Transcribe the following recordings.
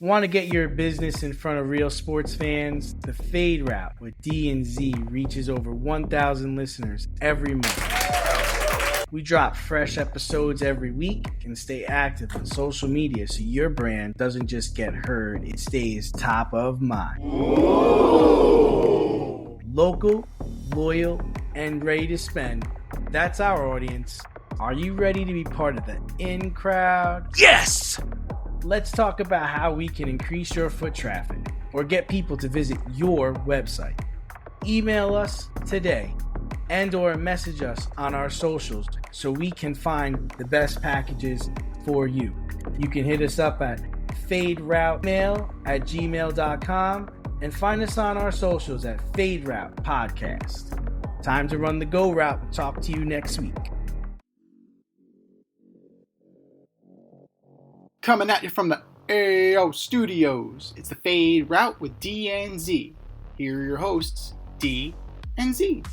Want to get your business in front of real sports fans? The Fade Route with D and Z reaches over 1,000 listeners every month. We drop fresh episodes every week and stay active on social media so your brand doesn't just get heard, it stays top of mind. Ooh. Local, loyal, and ready to spend. That's our audience. Are you ready to be part of the in crowd? Yes! Let's talk about how we can increase your foot traffic or get people to visit your website. Email us today and or message us on our socials so we can find the best packages for you. You can hit us up at faderoutemail@gmail.com and find us on our socials at Fade Route Podcast. Time to run the go route and talk to you next week. Coming at you from the AO Studios, it's the Fade Route with D and Z. Here are your hosts, D and Z.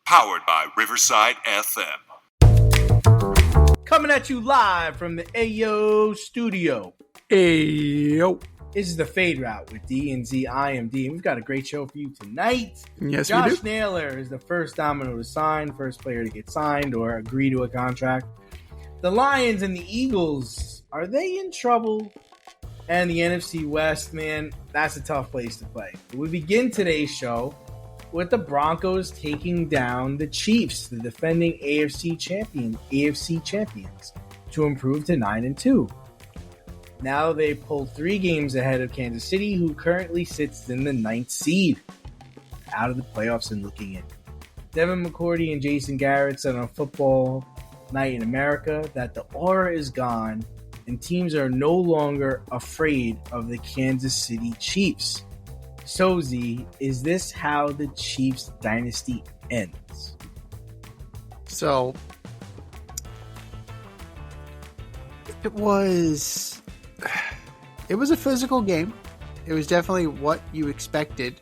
Powered by Riverside FM. Coming at you live from the AO Studio. Ayo. This is the Fade Route with D and Z. I am D, and we've got a great show for you tonight. Yes, Josh we do. Naylor is the first domino to sign, first player to get signed or agree to a contract. The Lions and the Eagles, are they in trouble? And the NFC West, man, that's a tough place to play. We begin today's show with the Broncos taking down the Chiefs, the defending AFC champions, to improve to 9-2. Now they pulled 3 games ahead of Kansas City, who currently sits in the 9th seed, out of the playoffs and looking in. Devin McCourty and Jason Garrett said on Football Night in America that the aura is gone and teams are no longer afraid of the Kansas City Chiefs. So Z, is this how the Chiefs dynasty ends? So, it was a physical game. It was definitely what you expected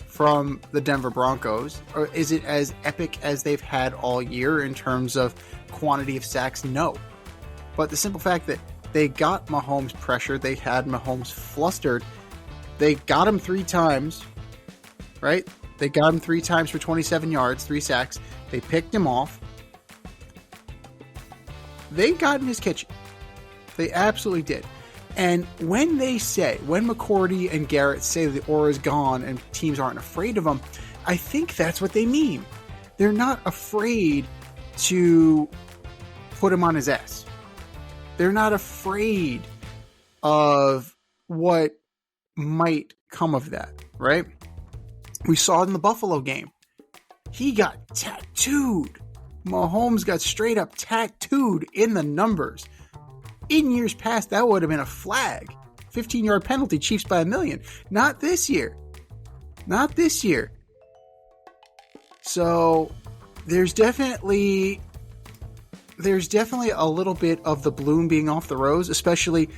from the Denver Broncos. Or is it as epic as they've had all year in terms of quantity of sacks? No. But the simple fact that they got Mahomes pressured, they had Mahomes flustered, they got him 3 times, right? They got him 3 times for 27 yards, 3 sacks. They picked him off. They got in his kitchen. They absolutely did. And when McCourty and Garrett say the aura is gone and teams aren't afraid of them, I think that's what they mean. They're not afraid to put him on his ass. They're not afraid of what might come of that, right? We saw it in the Buffalo game. He got tattooed. Mahomes got straight up tattooed in the numbers. In years past, that would have been a flag. 15-yard penalty, Chiefs by 1,000,000. Not this year. Not this year. So there's definitely a little bit of the bloom being off the rose, especially,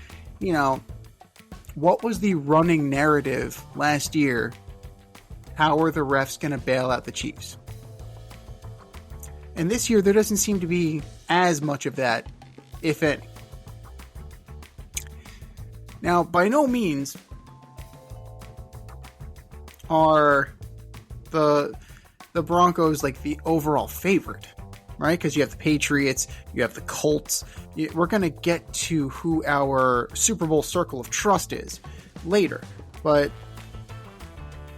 what was the running narrative last year? How are the refs going to bail out the Chiefs? And this year, there doesn't seem to be as much of that, if any. Now, by no means are the Broncos like the overall favorite, right? Because you have the Patriots, you have the Colts. We're going to get to who our Super Bowl circle of trust is later. But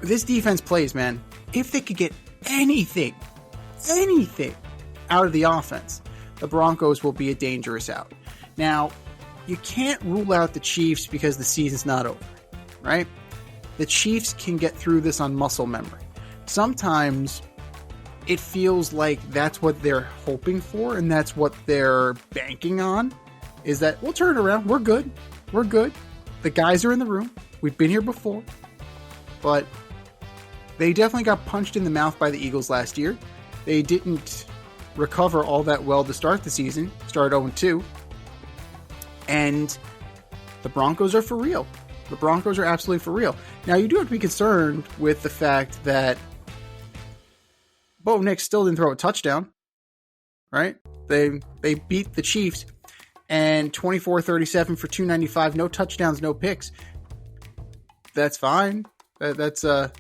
this defense plays, man. If they could get anything out of the offense, the Broncos will be a dangerous out. Now, you can't rule out the Chiefs because the season's not over, right? The Chiefs can get through this on muscle memory. Sometimes it feels like that's what they're hoping for and that's what they're banking on, is that we'll turn it around. We're good. We're good. The guys are in the room. We've been here before. But they definitely got punched in the mouth by the Eagles last year. They didn't recover all that well to start the season. Started 0-2. And the Broncos are for real. The Broncos are absolutely for real. Now, you do have to be concerned with the fact that Bo Nix still didn't throw a touchdown, right? They beat the Chiefs and 24-37 for 295, no touchdowns, no picks. That's fine. That's an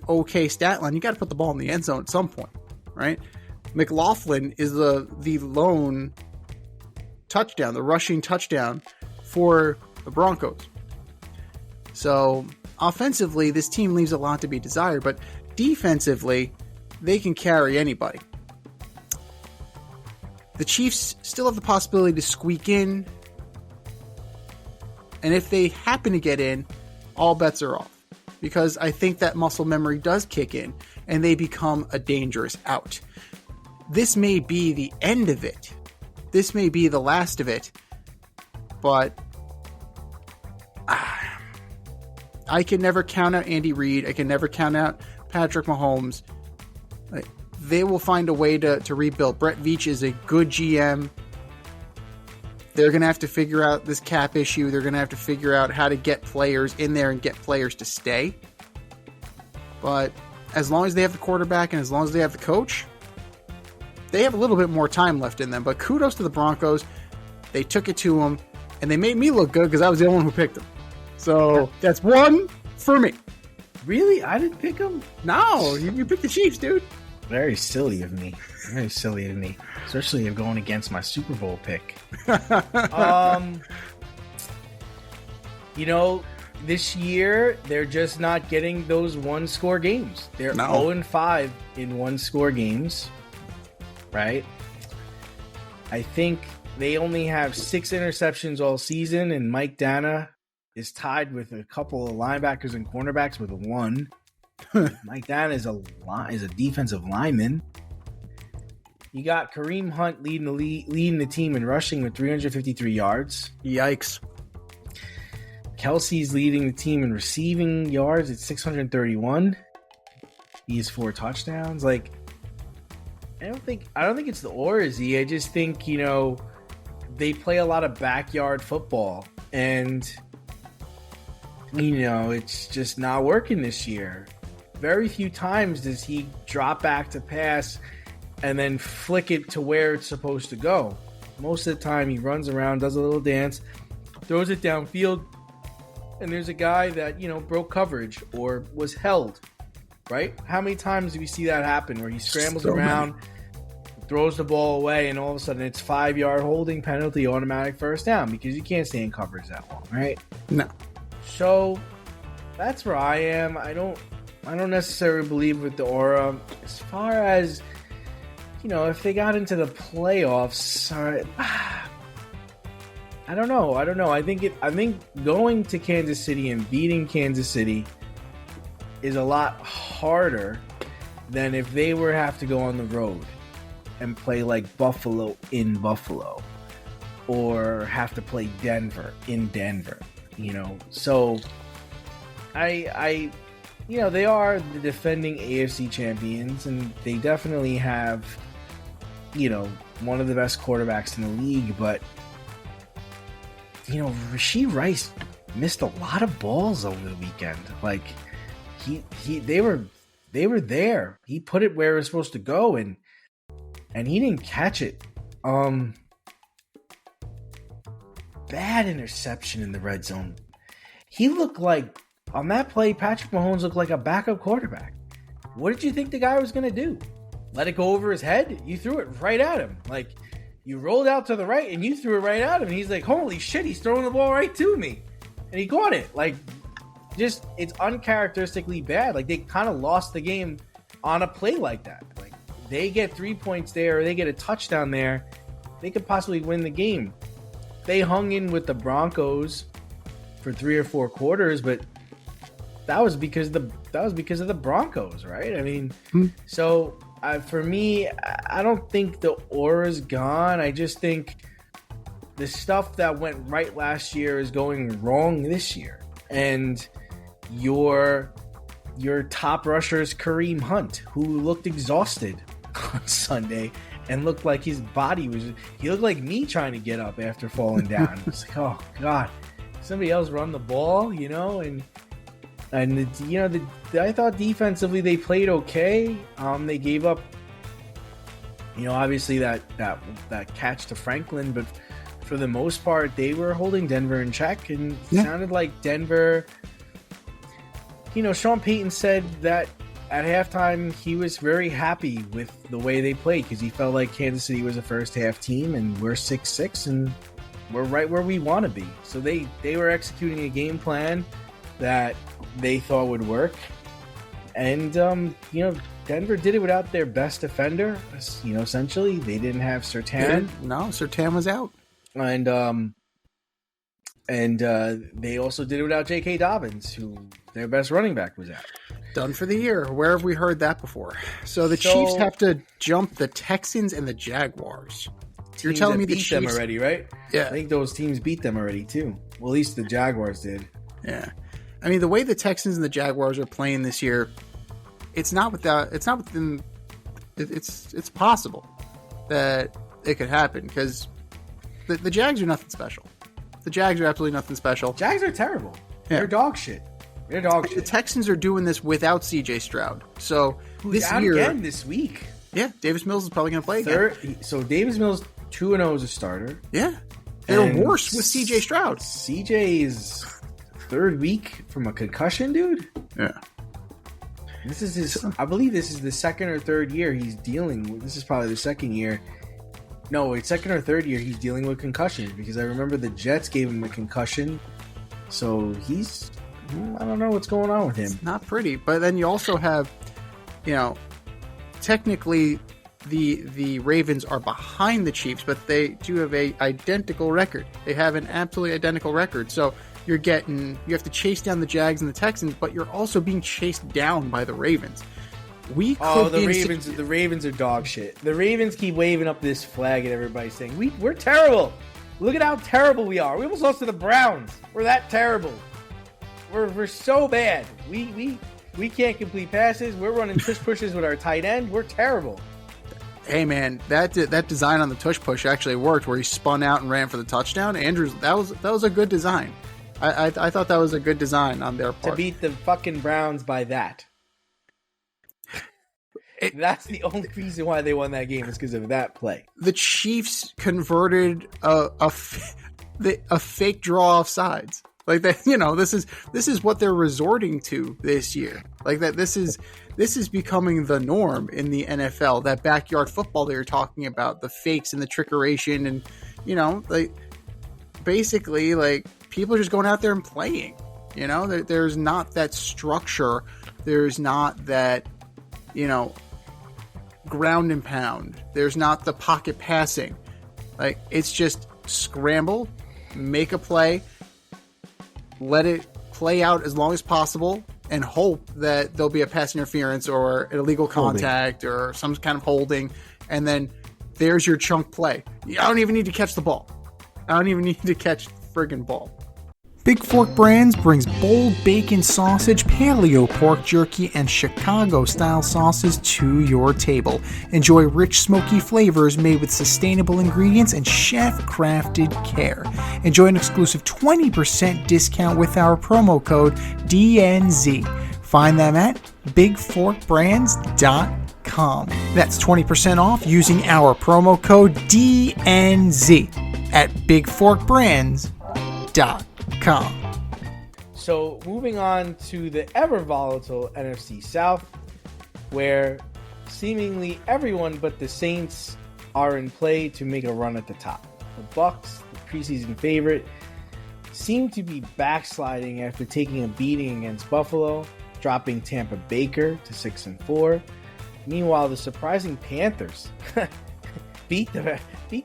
okay stat line. You got to put the ball in the end zone at some point, right? McLaughlin is the lone touchdown, the rushing touchdown for the Broncos. So offensively, this team leaves a lot to be desired, but defensively, they can carry anybody. The Chiefs still have the possibility to squeak in, and if they happen to get in, all bets are off, because I think that muscle memory does kick in and they become a dangerous out. This may be the end of it. This may be the last of it, but I can never count out Andy Reid. I can never count out Patrick Mahomes. They will find a way to rebuild. Brett Veach is a good GM. They're going to have to figure out this cap issue. They're going to have to figure out how to get players in there and get players to stay. But as long as they have the quarterback and as long as they have the coach, they have a little bit more time left in them. But kudos to the Broncos. They took it to them, and they made me look good because I was the only one who picked them. So that's one for me. Really? I didn't pick them? No, you picked the Chiefs, dude. Very silly of me. Very silly of me. Especially of going against my Super Bowl pick. This year, they're just not getting those one-score games. They're 0-5 in one-score games. Right? I think they only have 6 interceptions all season, and Mike Dana is tied with a couple of linebackers and cornerbacks with 1. Mike Dana is a defensive lineman. You got Kareem Hunt leading the team in rushing with 353 yards. Yikes. Kelsey's leading the team in receiving yards at 631. He has 4 touchdowns. I don't think it's the Orzy. I just think, they play a lot of backyard football, and it's just not working this year. Very few times does he drop back to pass and then flick it to where it's supposed to go. Most of the time he runs around, does a little dance, throws it downfield, and there's a guy that, broke coverage or was held, right? How many times do we see that happen where he scrambles around, throws the ball away, and all of a sudden it's 5-yard holding penalty, automatic first down, because you can't stay in coverage that long, right? No. So that's where I am. I don't necessarily believe with the aura. As far as, if they got into the playoffs, I don't know. I think going to Kansas City and beating Kansas City is a lot harder than if they were have to go on the road and play like Buffalo in Buffalo, or have to play Denver in Denver. So they are the defending AFC champions, and they definitely have, one of the best quarterbacks in the league, but, Rashee Rice missed a lot of balls over the weekend. They were there. He put it where it was supposed to go, and he didn't catch it. Bad interception in the red zone. He looked like, on that play, Patrick Mahomes looked like a backup quarterback. What did you think the guy was going to do? Let it go over his head? You threw it right at him. You rolled out to the right and you threw it right at him. And he's like, holy shit, he's throwing the ball right to me. And he caught it. It's uncharacteristically bad. They kind of lost the game on a play like that. They get 3 points there, or they get a touchdown there, they could possibly win the game. They hung in with the Broncos for 3 or 4 quarters, but that was because of the Broncos, right? So for me, I don't think the aura's gone. I just think the stuff that went right last year is going wrong this year. And your top rusher is Kareem Hunt, who looked exhausted on Sunday and looked like his body he looked like me trying to get up after falling down. It's oh God, somebody else run the ball, and And I thought defensively they played okay. They gave up, obviously that catch to Franklin, but for the most part they were holding Denver in check, and it sounded like Denver. Sean Payton said that at halftime he was very happy with the way they played because he felt like Kansas City was a first half team, and we're 6-6 and we're right where we want to be. So they were executing a game plan that they thought would work, and Denver did it without their best defender. Essentially they didn't have Surtain. No, Surtain was out, and they also did it without J.K. Dobbins, who their best running back was out. Done for the year. Where have we heard that before? So the Chiefs have to jump the Texans and the Jaguars. You're telling me the Chiefs beat them already, right? Yeah, I think those teams beat them already too. Well, at least the Jaguars did. Yeah. I mean, the way the Texans and the Jaguars are playing this year, it's possible that it could happen because the Jags are nothing special. The Jags are absolutely nothing special. Jags are terrible. Yeah. They're dog shit. The Texans are doing this without C.J. Stroud. So who's out again this week? Yeah, Davis Mills is probably going to play again. So Davis Mills 2-0 as a starter. Yeah. They're worse with C.J. Stroud. C.J.'s third week from a concussion, dude. Yeah. This is I believe this is the second or third year he's dealing with. This is probably the second year. No, wait, second or third year he's dealing with concussion, because I remember the Jets gave him a concussion. So I don't know what's going on with him. It's not pretty. But then you also have, technically the Ravens are behind the Chiefs, but they do have a identical record. They have an absolutely identical record. So you have to chase down the Jags and the Texans, but you're also being chased down by the Ravens. The Ravens are dog shit. The Ravens keep waving up this flag at everybody saying, we're terrible. Look at how terrible we are. We almost lost to the Browns. We're that terrible. We're so bad. We can't complete passes. We're running tush pushes with our tight end. We're terrible. Hey man, that design on the tush push actually worked, where he spun out and ran for the touchdown. Andrews, that was a good design. I thought that was a good design on their part. To beat the fucking Browns by that. That's the only reason why they won that game, is because of that play. The Chiefs converted a fake draw offsides. Like that, this is what they're resorting to this year. Like that, this is becoming the norm in the NFL. That backyard football that you're talking about, the fakes and the trickeration, and basically people are just going out there and playing. There's not that structure. There's not that, ground and pound. There's not the pocket passing. It's just scramble, make a play, let it play out as long as possible, and hope that there'll be a pass interference or an illegal contact or some kind of holding, and then there's your chunk play. I don't even need to catch the ball. I don't even need to catch the friggin' ball. Big Fork Brands brings bold bacon sausage, paleo pork jerky, and Chicago-style sauces to your table. Enjoy rich, smoky flavors made with sustainable ingredients and chef-crafted care. Enjoy an exclusive 20% discount with our promo code DNZ. Find them at bigforkbrands.com. That's 20% off using our promo code DNZ at bigforkbrands.com. So moving on to the ever volatile NFC South, where seemingly everyone but the Saints are in play to make a run at the top. The Bucs, the preseason favorite, seem to be backsliding after taking a beating against Buffalo, dropping Tampa Baker to 6-4. Meanwhile, the surprising Panthers beat the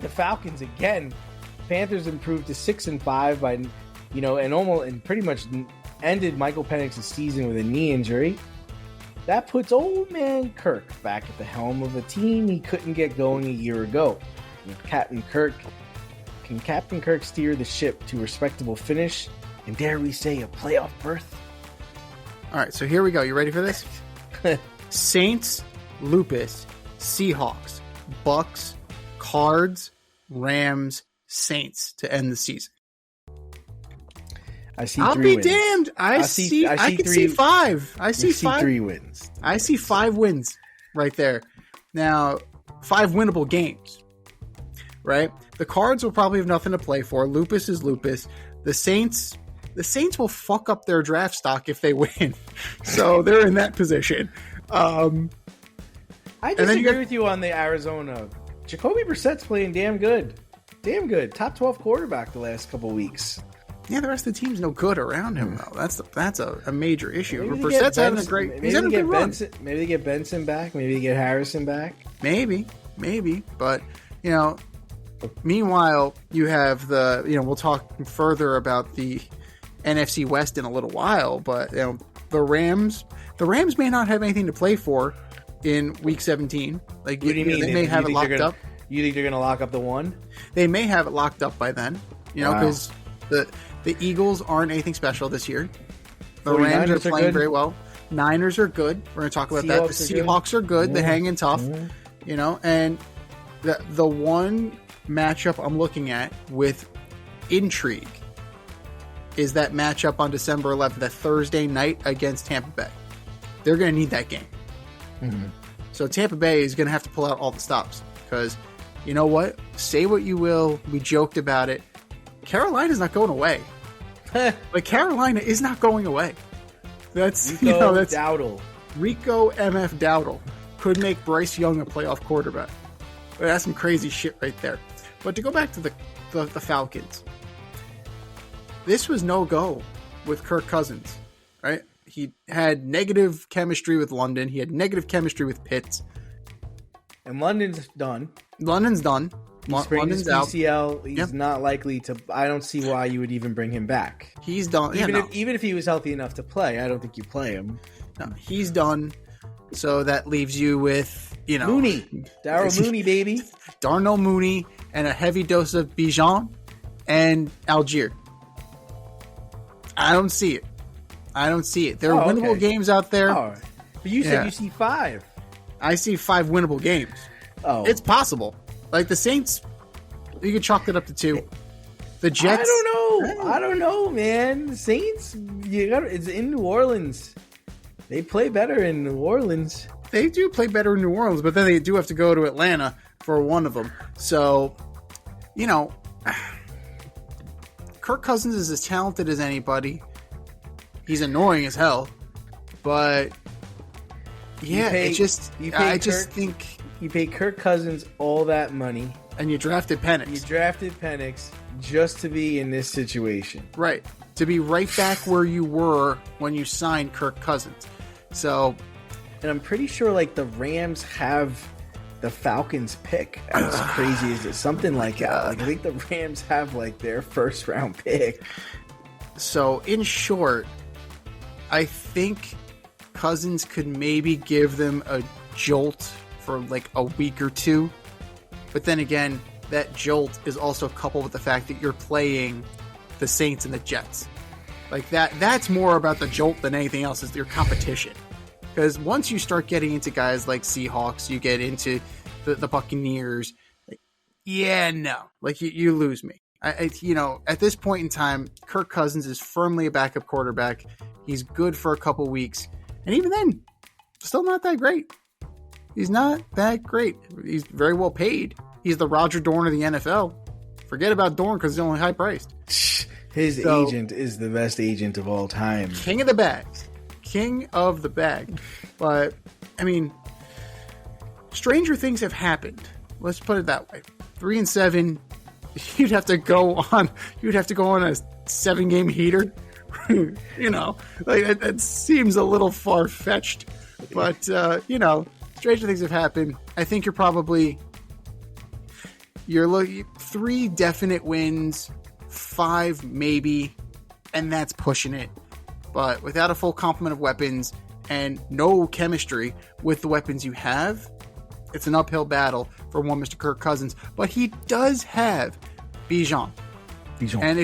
Falcons again. Panthers improved to 6-5 by and pretty much ended Michael Penix's season with a knee injury. That puts old man Kirk back at the helm of a team he couldn't get going a year ago. Can Captain Kirk steer the ship to a respectable finish, and dare we say a playoff berth? All right, so here we go. You ready for this? Saints, Lupus, Seahawks, Bucks, Cards, Rams, Saints to end the season. I see I'll 3 be wins. damned. I can see 5. I see 5. 3 wins. I see 5 wins right there. Now, 5 winnable games, right? The Cards will probably have nothing to play for. Lupus is Lupus. The Saints will fuck up their draft stock if they win. So they're in that position. I disagree with you on the Arizona. Jacoby Brissett's playing damn good. Damn good. Top 12 quarterback the last couple weeks. Yeah, the rest of the team's no good around him, though. That's a major issue. Maybe Brissett's having a great he's having a good run. Maybe they get Benson back. Maybe they get Harrison back. Maybe. But, meanwhile, you have we'll talk further about the NFC West in a little while, but, the Rams may not have anything to play for in Week 17. Like, what do you mean? They may have it locked up. You think they're going to lock up the 1? They may have it locked up by then, because the Eagles aren't anything special this year. The Rams are playing very well. Niners are good. We're going to talk about that. The Seahawks are good. They hang in tough, and the one matchup I'm looking at with intrigue is that matchup on December 11th, that Thursday night against Tampa Bay. They're going to need that game. Mm-hmm. So Tampa Bay is going to have to pull out all the stops because, you know what? Say what you will. We joked about it. Carolina's not going away. But Carolina is not going away. That's that's Dowdle. Rico MF Dowdle could make Bryce Young a playoff quarterback. That's some crazy shit right there. But to go back to the Falcons, this was no go with Kirk Cousins, right? He had negative chemistry with London. He had negative chemistry with Pitts. And London's done. London's done. He sprained his PCL. Out. He's not likely to. I don't see why you would even bring him back. He's done. Even if he was healthy enough to play, I don't think you play him. No, he's done. So that leaves you with, Mooney. Darryl Mooney, baby. Darnell Mooney and a heavy dose of Bijan and Algier. I don't see it. There are winnable games out there. Oh, but you said you see 5. I see 5 winnable games. Oh. It's possible. Like the Saints, you could chalk it up to 2. The Jets. I don't know, man. The Saints, it's in New Orleans. They play better in New Orleans. They do play better in New Orleans, but then they do have to go to Atlanta for one of them. So, Kirk Cousins is as talented as anybody. He's annoying as hell, but I just think you pay Kirk Cousins all that money, and you drafted Penix. Just to be in this situation, right? To be right back where you were when you signed Kirk Cousins. So, and I'm pretty sure the Rams have the Falcons pick. As crazy as it, something like that. I think the Rams have their first round pick. So, in short, I think Cousins could maybe give them a jolt for a week or 2. But then again, that jolt is also coupled with the fact that you're playing the Saints and the Jets. That's more about the jolt than anything else, is your competition. Because once you start getting into guys like Seahawks, you get into the Buccaneers, you lose me. At this point in time, Kirk Cousins is firmly a backup quarterback. He's good for a couple weeks. And even then, still not that great. He's not that great. He's very well paid. He's the Roger Dorn of the NFL. Forget about Dorn because he's only high priced. His agent is the best agent of all time. King of the bags. King of the bag. But, stranger things have happened. Let's put it that way. 3-7. You'd have to go on a 7-game heater. That seems a little far-fetched. But, stranger things have happened. I think you're looking 3 definite wins, 5 maybe, and that's pushing it. But without a full complement of weapons and no chemistry with the weapons you have, it's an uphill battle for one Mr. Kirk Cousins. But he does have Bijan. And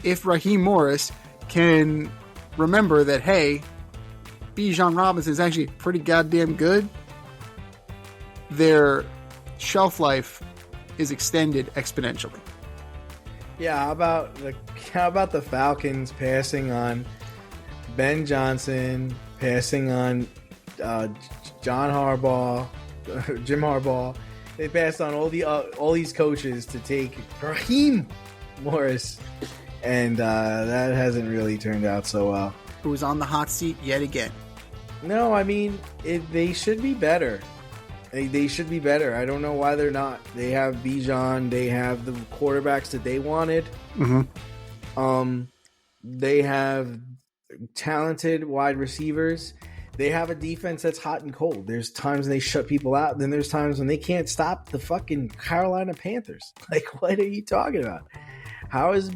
if Raheem Morris can remember that, hey, Bijan Robinson is actually pretty goddamn good, their shelf life is extended exponentially. Yeah, how about the Falcons passing on Ben Johnson, passing on Jim Harbaugh. They passed on all these coaches to take Raheem Morris, and that hasn't really turned out so well. Who was on the hot seat yet again? No, I mean they should be better. They should be better. I don't know why they're not. They have Bijan. They have the quarterbacks that they wanted. Mm-hmm. They have talented wide receivers. They have a defense that's hot and cold. There's times when they shut people out. Then there's times when they can't stop the fucking Carolina Panthers. Like, what are you talking about? How is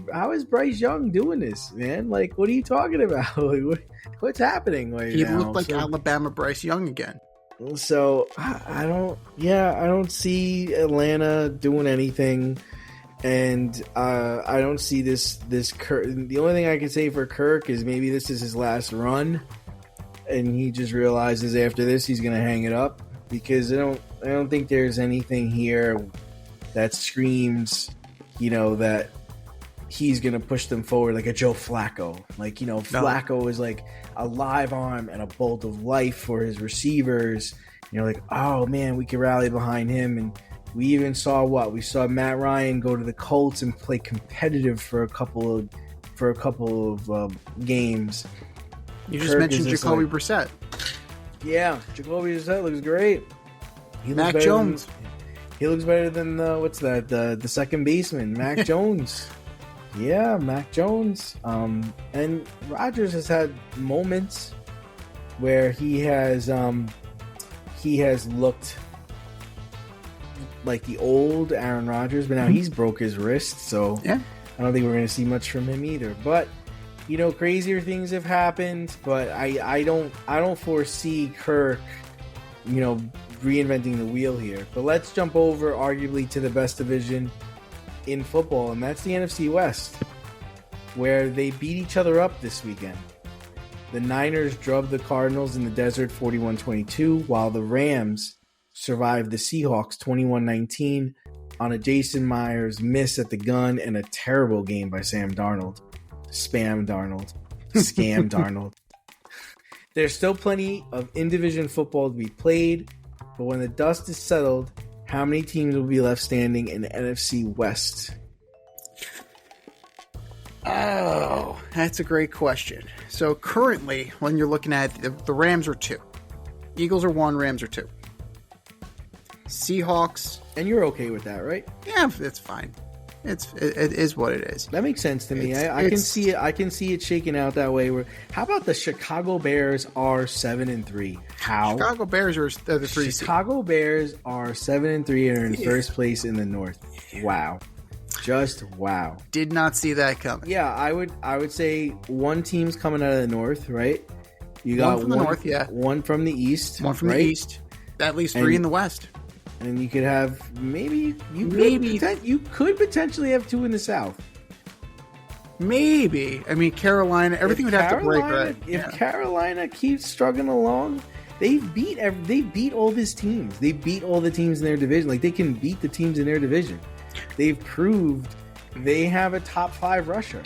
Bryce Young doing this, man? Like, what are you talking about? Like, what's happening right He now? looked like Alabama Bryce Young again. So I don't see Atlanta doing anything, and I don't see this Kirk. The only thing I can say for Kirk is maybe this is his last run, and he just realizes after this he's gonna hang it up, because I don't think there's anything here that screams, that he's gonna push them forward like a Joe Flacco. Like, Flacco is like a live arm and a bolt of life for his receivers. You're like, oh man, we can rally behind him. And we even saw Matt Ryan go to the Colts and play competitive for a couple of games. You just mentioned Jacoby Brissett. Yeah, Jacoby Brissett looks great. Mac Jones. He looks better than the second baseman, Mac Jones. Yeah, Mac Jones. And Rodgers has had moments where he has looked like the old Aaron Rodgers, but now he's broke his wrist, so yeah. I don't think we're going to see much from him either. But crazier things have happened, but I don't foresee Kirk, reinventing the wheel here. But let's jump over arguably to the best division in football, and that's the NFC West, where they beat each other up this weekend. The Niners drubbed the Cardinals in the desert 41-22, while the Rams survived the Seahawks 21-19 on a Jason Myers miss at the gun and a terrible game by Sam Darnold. Scam Darnold. There's still plenty of in-division football to be played, but when the dust is settled, how many teams will be left standing in the NFC West? Oh, that's a great question. So currently, when you're looking at the Rams are 2. Eagles are 1, Rams are 2. Seahawks. And you're okay with that, right? Yeah, it's fine. It is what it is. That makes sense to me. I can see it. I can see it shaking out that way. How about the Chicago Bears are 7-3? How? Chicago Bears are the 3. Chicago Bears are 7-3 and are in first place in the North. Wow. Just wow. Did not see that coming. Yeah, I would say one team's coming out of the North, right? You got one from the North, yeah. One from the East. One from the East. That leaves 3 in the West. And you could have you could potentially have 2 in the South. Maybe. I mean, Carolina, everything would have to break, right? If Carolina keeps struggling along, they beat all these teams. They beat all the teams in their division. Like, they can beat the teams in their division. They've proved they have a top 5 rusher.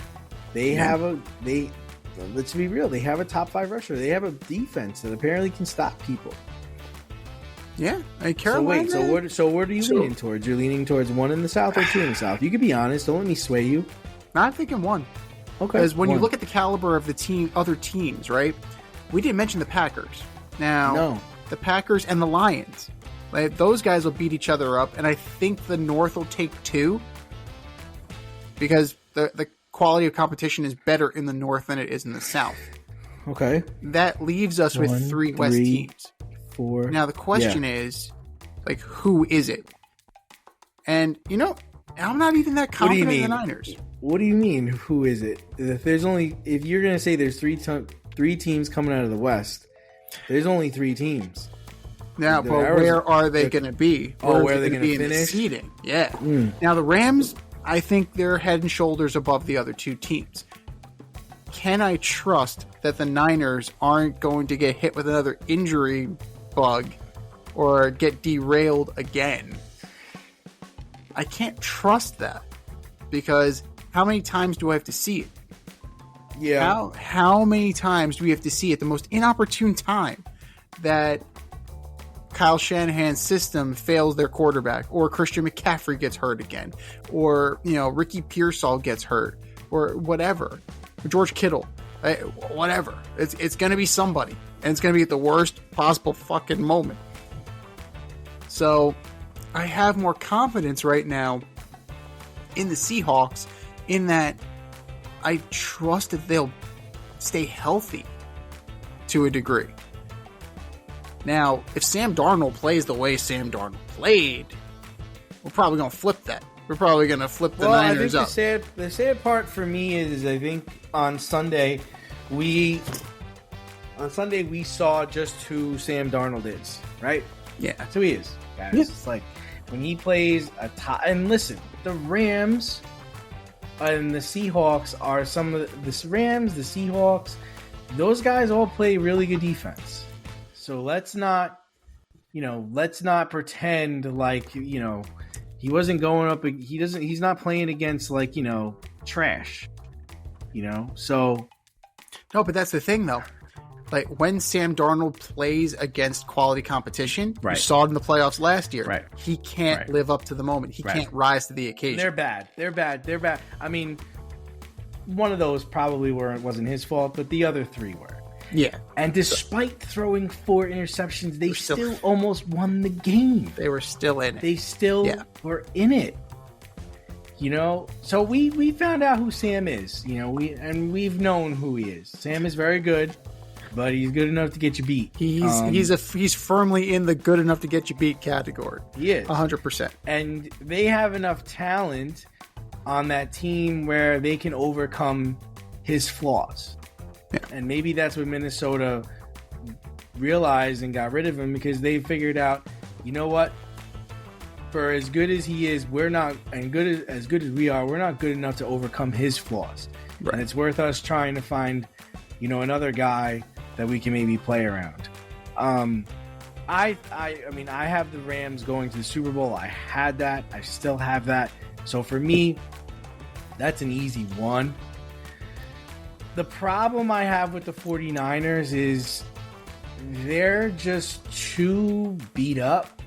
Let's be real. They have a top 5 rusher. They have a defense that apparently can stop people. Yeah, Carolina. So what are you leaning towards? You're leaning towards 1 in the South or 2 in the South? You can be honest. Don't let me sway you. I'm thinking 1. Okay. Because when you look at the caliber of the other teams, right? We didn't mention the Packers. Now, the Packers and the Lions, like, those guys will beat each other up, and I think the North will take 2 because the quality of competition is better in the North than it is in the South. Okay. That leaves us with 3 West teams. 4. Now the question is, like, who is it? And I'm not even that confident in the Niners. What do you mean? Who is it? If you're gonna say there's 3 teams coming out of the West, there's only 3 teams. Now, but where are they going to be? Where are they going to finish? In the seeding. Yeah. Now the Rams, I think they're head and shoulders above the other 2 teams. Can I trust that the Niners aren't going to get hit with another injury bug or get derailed again? I can't trust that because how many times do I have to see it? Yeah. How many times do we have to see at the most inopportune time that Kyle Shanahan's system fails their quarterback, or Christian McCaffrey gets hurt again, or Ricky Pearsall gets hurt, or whatever, or George Kittle, whatever. It's going to be somebody, and it's going to be at the worst possible fucking moment. So I have more confidence right now in the Seahawks in that I trust that they'll stay healthy to a degree. Now, if Sam Darnold plays the way Sam Darnold played, we're probably going to flip that. We're probably going to flip the Niners up. The sad part for me is I think on Sunday we saw just who Sam Darnold is, right? Yeah. That's who he is, guys. Yeah. It's like when he plays and listen, the Rams and the Seahawks are some of the Rams, the Seahawks, those guys all play really good defense. So let's not pretend like, he wasn't going up. He's not playing against trash, so. No, but that's the thing though. Like when Sam Darnold plays against quality competition, right. You saw it in the playoffs last year. Right. He can't live up to the moment. He can't rise to the occasion. They're bad. I mean, one of those probably wasn't his fault, but the other three were. Yeah. And despite throwing 4 interceptions, they still almost won the game. They were still in it. They still were in it. So we found out who Sam is. We've known who he is. Sam is very good. But he's good enough to get you beat. He's firmly in the good enough to get you beat category. He is 100%. And they have enough talent on that team where they can overcome his flaws. Yeah. And maybe that's what Minnesota realized and got rid of him, because they figured out, you know what? For as good as he is, we're not, and as good as we are, we're not good enough to overcome his flaws. Right. And it's worth us trying to find, another guy that we can maybe play around. I have the Rams going to the Super Bowl. I had that. I still have that. So for me, that's an easy one. The problem I have with the 49ers is they're just too beat up.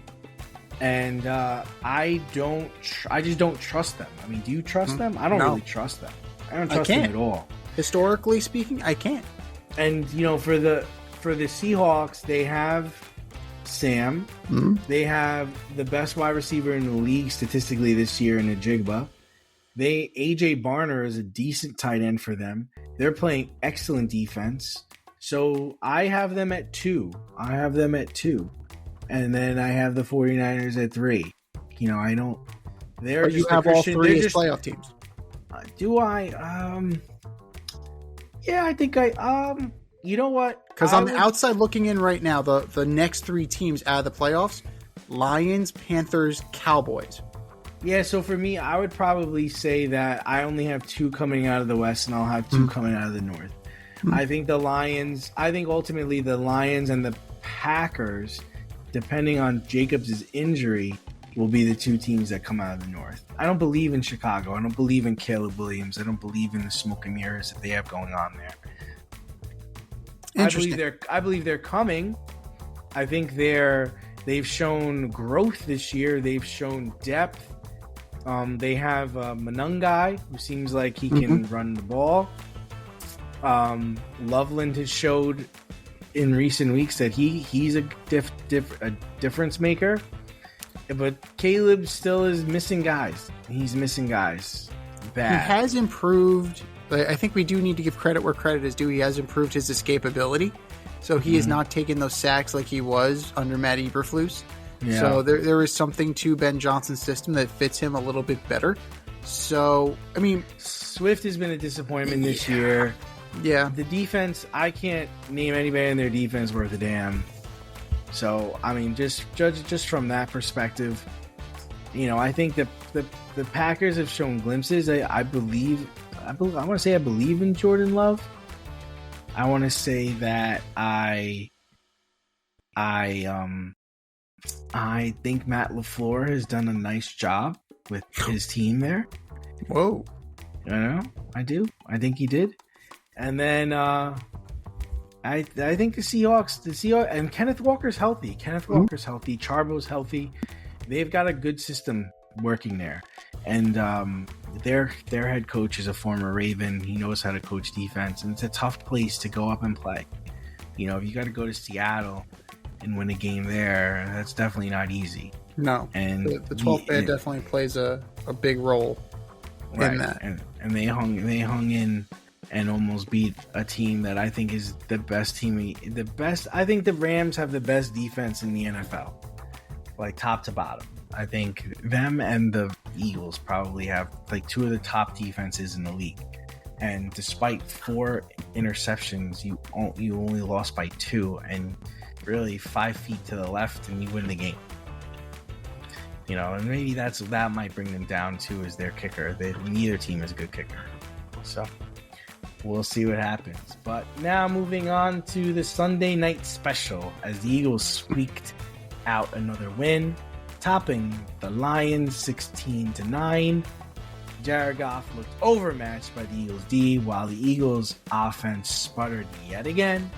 And I just don't trust them. I mean, do you trust them? I don't really trust them. I don't trust them at all. Historically speaking, I can't. And for the Seahawks, they have Sam. Mm-hmm. They have the best wide receiver in the league statistically this year in Ajigba. AJ Barner is a decent tight end for them. They're playing excellent defense. So I have them at 2. And then I have the 49ers at 3. I don't. But you have all 3 as playoff teams. Do I? Yeah, I think you know what? Because on the outside looking in right now, the next 3 teams out of the playoffs, Lions, Panthers, Cowboys. Yeah, so for me, I would probably say that I only have 2 coming out of the West, and I'll have 2 coming out of the North. I think ultimately the Lions and the Packers, depending on Jacobs' injury, will be the 2 teams that come out of the North. I don't believe in Chicago. I don't believe in Caleb Williams. I don't believe in the smoke and mirrors that they have going on there. I believe they're coming. I think they've shown growth this year. They've shown depth. They have Manungai, who seems like he can run the ball. Loveland has showed in recent weeks that he's a difference maker. But Caleb still is missing guys. He's missing guys. Bad. He has improved. I think we do need to give credit where credit is due. He has improved his escapability. So he is not taking those sacks like he was under Matt Eberflus. Yeah. So there is something to Ben Johnson's system that fits him a little bit better. So, I mean... Swift has been a disappointment this year. Yeah. The defense, I can't name anybody in their defense worth a damn. So, I mean, just from that perspective, I think that the Packers have shown glimpses. I believe in Jordan Love. I want to say that I think Matt LaFleur has done a nice job with his team there. Whoa. I do. I think he did. And then I think the Seahawks, and Kenneth Walker's healthy. Charbo's healthy. They've got a good system working there. And their head coach is a former Raven. He knows how to coach defense, and it's a tough place to go up and play. If you got to go to Seattle and win a game there, that's definitely not easy. No, and the 12th man definitely plays a big role in that. And they hung in and almost beat a team that I think is the best team. I think the Rams have the best defense in the NFL, like top to bottom. I think them and the Eagles probably have like two of the top defenses in the league. And despite 4 interceptions, you only lost by 2, and really 5 feet to the left, and you win the game. And maybe that might bring them down too, as their kicker. Neither team is a good kicker, so we'll see what happens. But now moving on to the Sunday night special, as the Eagles squeaked out another win, topping the Lions 16-9. Jared Goff looked overmatched by the Eagles D, while the Eagles offense sputtered yet again.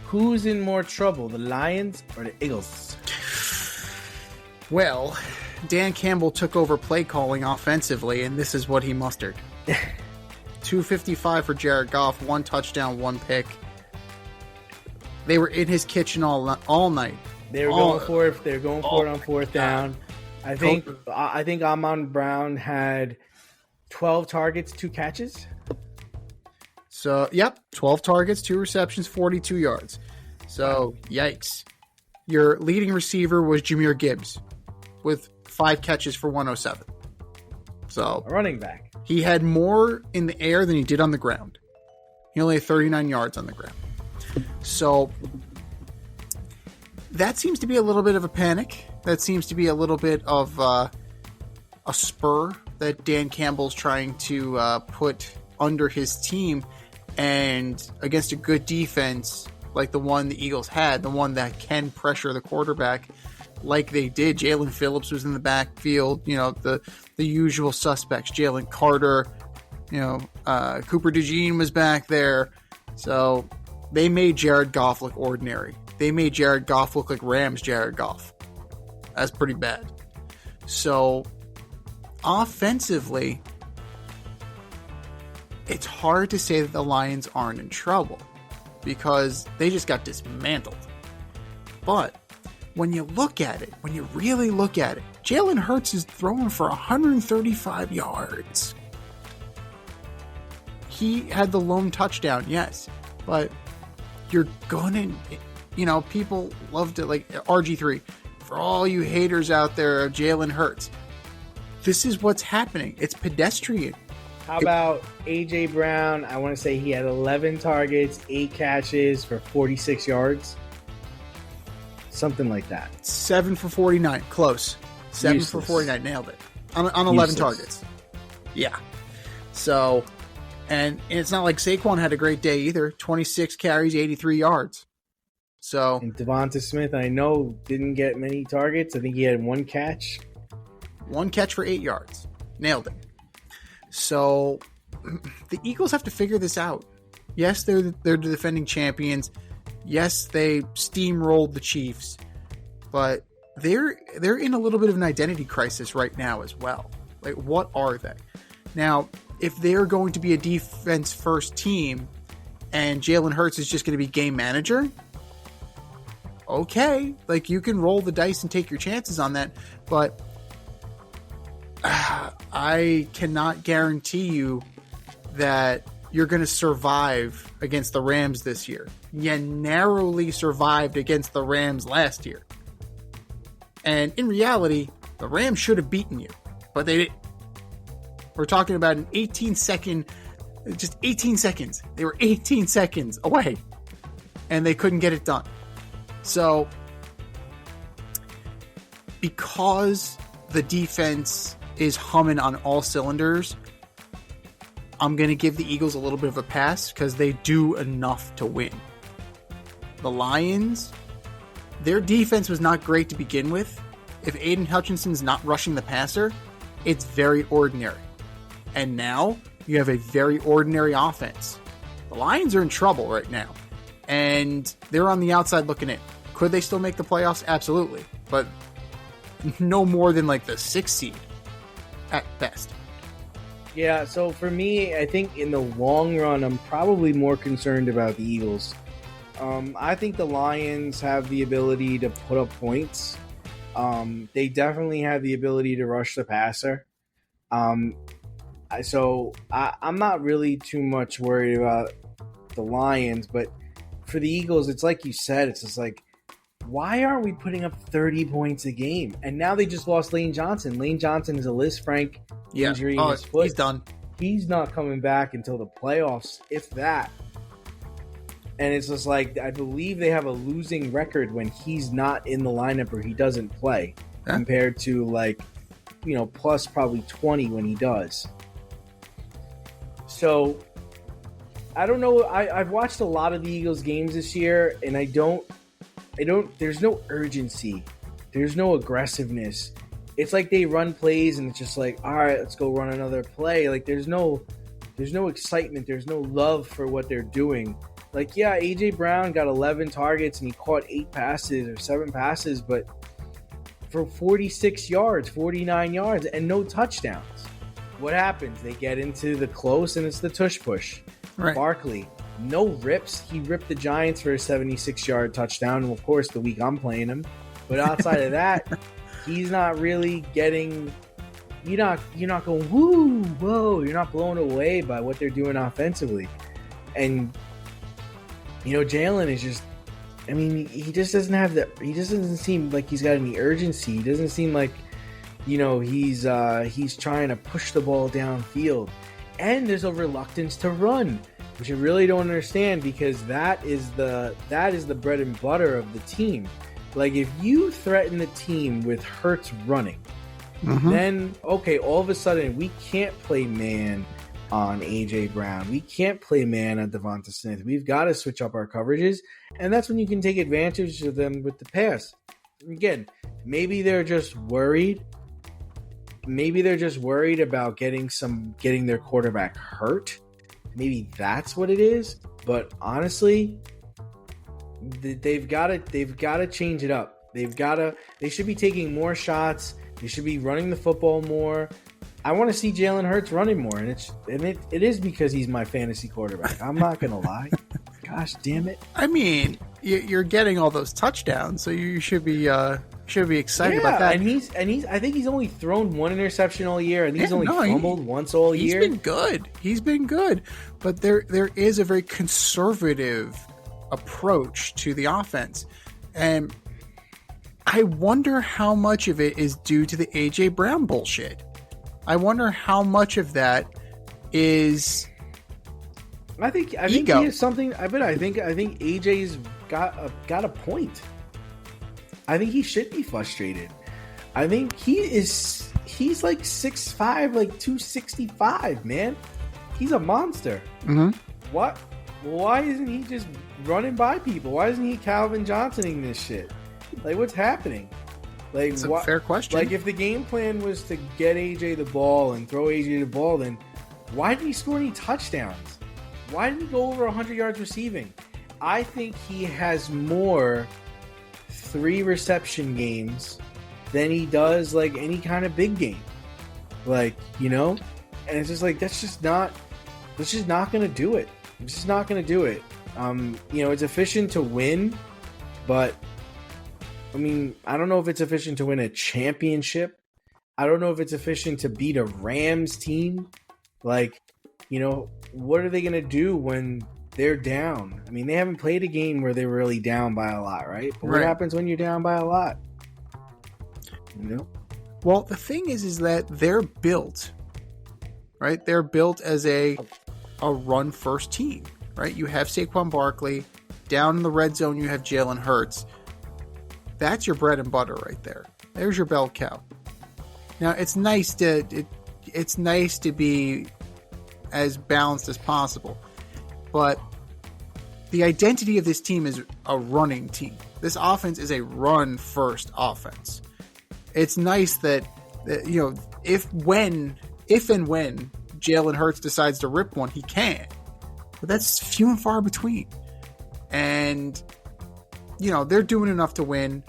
Who's in more trouble, the Lions or the Eagles? Well, Dan Campbell took over play calling offensively, and this is what he mustered. 255 for Jared Goff, 1 touchdown, 1 pick. They were in his kitchen all night. They were going for it. They're going for it on 4th down. I think Amon Brown had 12 targets, 2 catches. So, 12 targets, 2 receptions, 42 yards. So, yikes. Your leading receiver was Jahmyr Gibbs with 5 catches for 107. So, a running back. He had more in the air than he did on the ground. He only had 39 yards on the ground. So, that seems to be a little bit of a panic. That seems to be a little bit of a spur that Dan Campbell's trying to put under his team, and against a good defense like the one the Eagles had, the one that can pressure the quarterback like they did. Jalen Phillips was in the backfield, the usual suspects. Jalen Carter, Cooper DeJean was back there. So they made Jared Goff look ordinary. They made Jared Goff look like Rams Jared Goff. That's pretty bad. So offensively, it's hard to say that the Lions aren't in trouble because they just got dismantled. But when you look at it, when you really look at it, Jalen Hurts is throwing for 135 yards. He had the lone touchdown, yes, but you're gonna, people love to, like RG3, for all you haters out there of Jalen Hurts, this is what's happening. It's pedestrian. How about A.J. Brown? I want to say he had 11 targets, 8 catches for 46 yards. Something like that. 7 for 49. Close. 7 Useless. for 49. Nailed it. On 11 targets. Yeah. So, and it's not like Saquon had a great day either. 26 carries, 83 yards. So, and Devonta Smith, I know, didn't get many targets. I think he had 1 catch. 1 catch for 8 yards. Nailed it. So, the Eagles have to figure this out. Yes, they're the defending champions. Yes, they steamrolled the Chiefs. But they're in a little bit of an identity crisis right now as well. Like, what are they? Now, if they're going to be a defense-first team and Jalen Hurts is just going to be game manager, okay. Like, you can roll the dice and take your chances on that. But I cannot guarantee you that you're going to survive against the Rams this year. You narrowly survived against the Rams last year. And in reality, the Rams should have beaten you, but they didn't. We're talking about an 18-second, just 18 seconds. They were 18 seconds away, and they couldn't get it done. So, because the defense is humming on all cylinders, I'm going to give the Eagles a little bit of a pass because they do enough to win. The Lions, their defense was not great to begin with. If Aiden Hutchinson's not rushing the passer, it's very ordinary. And now you have a very ordinary offense. The Lions are in trouble right now. And they're on the outside looking in. Could they still make the playoffs? Absolutely. But no more than like the 6th seed at best. Yeah, so for me, I think in the long run, I'm probably more concerned about the Eagles. I think the Lions have the ability to put up points. They definitely have the ability to rush the passer. So I'm not really too much worried about the Lions, but for the Eagles, it's like you said, it's just like, why aren't we putting up 30 points a game? And now they just lost Lane Johnson. Lane Johnson is a Liz Frank injury in his foot. He's done. He's not coming back until the playoffs, if that. And it's just like, I believe they have a losing record when he's not in the lineup or he doesn't play, compared to plus probably 20 when he does. So I don't know. I've watched a lot of the Eagles games this year, and I don't, there's no urgency. There's no aggressiveness. It's like they run plays and it's just like, all right, let's go run another play. Like there's no excitement. There's no love for what they're doing. Like, yeah, AJ Brown got 11 targets and he caught 8 passes or 7 passes, but for 46 yards, 49 yards, and no touchdowns. What happens? They get into the close and it's the tush push. Right. Barkley, no rips. He ripped the Giants for a 76-yard touchdown. And of course, the week I'm playing him. But outside of that, he's not really getting. You're not going woo, whoa. You're not blown away by what they're doing offensively. And Jalen is just. I mean, he just doesn't have that. He just doesn't seem like he's got any urgency. He doesn't seem like, he's trying to push the ball downfield. And there's a reluctance to run, which I really don't understand, because that is the bread and butter of the team. Like, if you threaten the team with Hurts running, then okay, all of a sudden we can't play man on AJ Brown. We can't play man on Devonta Smith. We've got to switch up our coverages, and that's when you can take advantage of them with the pass. Again, maybe they're just worried. Maybe they're just worried about getting their quarterback hurt. Maybe that's what it is. But honestly, they've got to change it up. They should be taking more shots. They should be running the football more. I want to see Jalen Hurts running more, and it is because he's my fantasy quarterback. I'm not gonna lie. Gosh damn it! I mean, you're getting all those touchdowns, so you should be excited about that. And he's I think he's only thrown 1 interception all year, and he's only fumbled once all year. He's been good, but there is a very conservative approach to the offense, and I wonder how much of it is due to the AJ Brown bullshit. I wonder how much of that is. I think he has something. I think AJ's got a point. I think he should be frustrated. I think he's like 6'5", like 265, man. He's a monster. Mm-hmm. What? Why isn't he just running by people? Why isn't he Calvin Johnsoning this shit? Like, what's happening? Like, it's a fair question. Like, if the game plan was to get AJ the ball and throw AJ the ball, then why didn't he score any touchdowns? Why didn't he go over 100 yards receiving? I think he has more 3 reception games than he does like any kind of big game. Like, and it's just like, that's just not going to do it. It's just not going to do it. It's efficient to win, but I mean, I don't know if it's efficient to win a championship. I don't know if it's efficient to beat a Rams team. Like, what are they going to do when they're down? I mean, they haven't played a game where they were really down by a lot, right? But what happens when you're down by a lot? Well, the thing is that they're built, right? They're built as a run-first team, right? You have Saquon Barkley. Down in the red zone, you have Jalen Hurts. That's your bread and butter right there. There's your bell cow. Now, it's nice to be as balanced as possible, but the identity of this team is a running team. This offense is a run-first offense. It's nice that if and when Jalen Hurts decides to rip one, he can. But that's few and far between. And, they're doing enough to win.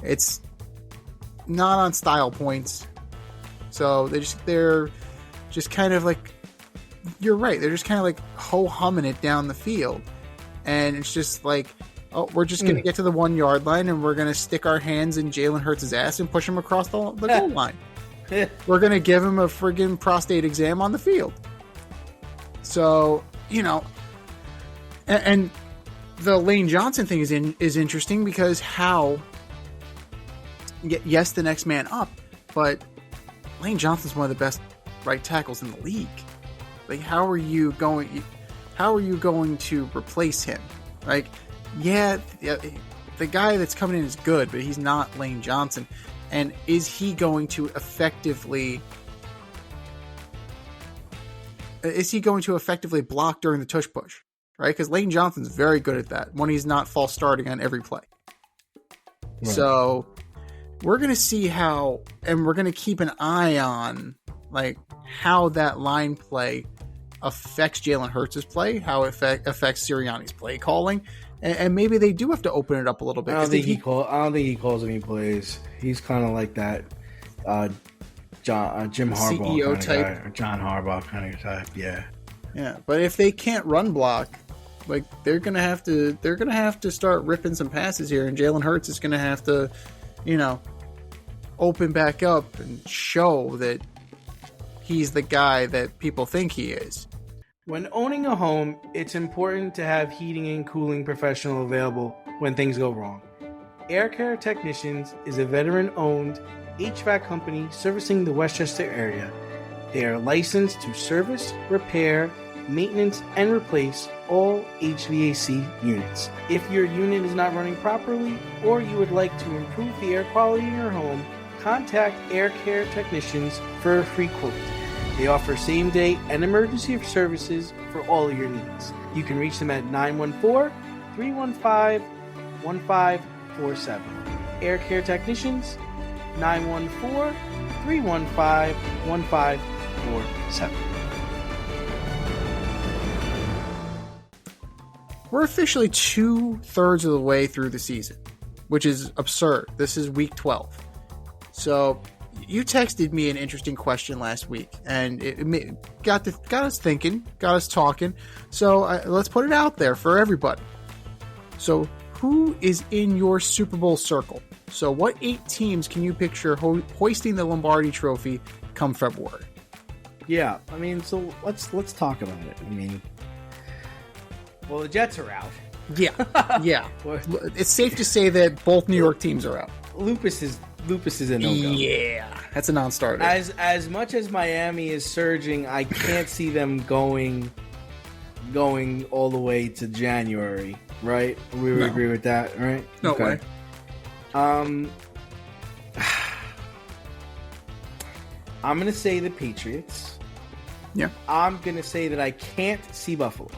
It's not on style points. So they're just kind of like, you're right. They're just kind of like ho-humming it down the field. And it's just like, oh, we're just going to get to the 1 yard line and we're going to stick our hands in Jalen Hurts' ass and push him across the goal line. We're going to give him a friggin' prostate exam on the field. So, and the Lane Johnson thing is interesting because yes, the next man up, but Lane Johnson's one of the best right tackles in the league. Like, how are you going to replace him? Like, yeah, the guy that's coming in is good, but he's not Lane Johnson. And is he going to effectively block during the tush push? Right? Because Lane Johnson's very good at that when he's not false starting on every play. Right. So we're going to see how, and we're going to keep an eye on like how that line play affects Jalen Hurts' play, how it affects Sirianni's play calling, and maybe they do have to open it up a little bit. I don't think he calls any plays. He's kind of like that Jim Harbaugh CEO type, guy, or John Harbaugh kind of type. Yeah. But if they can't run block, like they're gonna have to start ripping some passes here, and Jalen Hurts is gonna have to, open back up and show that he's the guy that people think he is. When owning a home, it's important to have heating and cooling professional available when things go wrong. Air Care Technicians is a veteran-owned HVAC company servicing the Westchester area. They are licensed to service, repair, maintenance, and replace all HVAC units. If your unit is not running properly or you would like to improve the air quality in your home, contact Air Care Technicians for a free quote. They offer same-day and emergency services for all of your needs. You can reach them at 914-315-1547. Air Care Technicians, 914-315-1547. We're officially 2/3 of the way through the season, which is absurd. This is week 12. So you texted me an interesting question last week, and it got us thinking, got us talking. So let's put it out there for everybody. So who is in your Super Bowl circle? So what 8 teams can you picture hoisting the Lombardi Trophy come February? Yeah, I mean, so let's talk about it. I mean, well, the Jets are out. Yeah. It's safe to say that both New York teams are out. Lupus is a no-go. Yeah, that's a non-starter. As much as Miami is surging, I can't see them going all the way to January, right? We would agree with that, right? No way. I'm going to say the Patriots. Yeah. I'm going to say that I can't see Buffalo.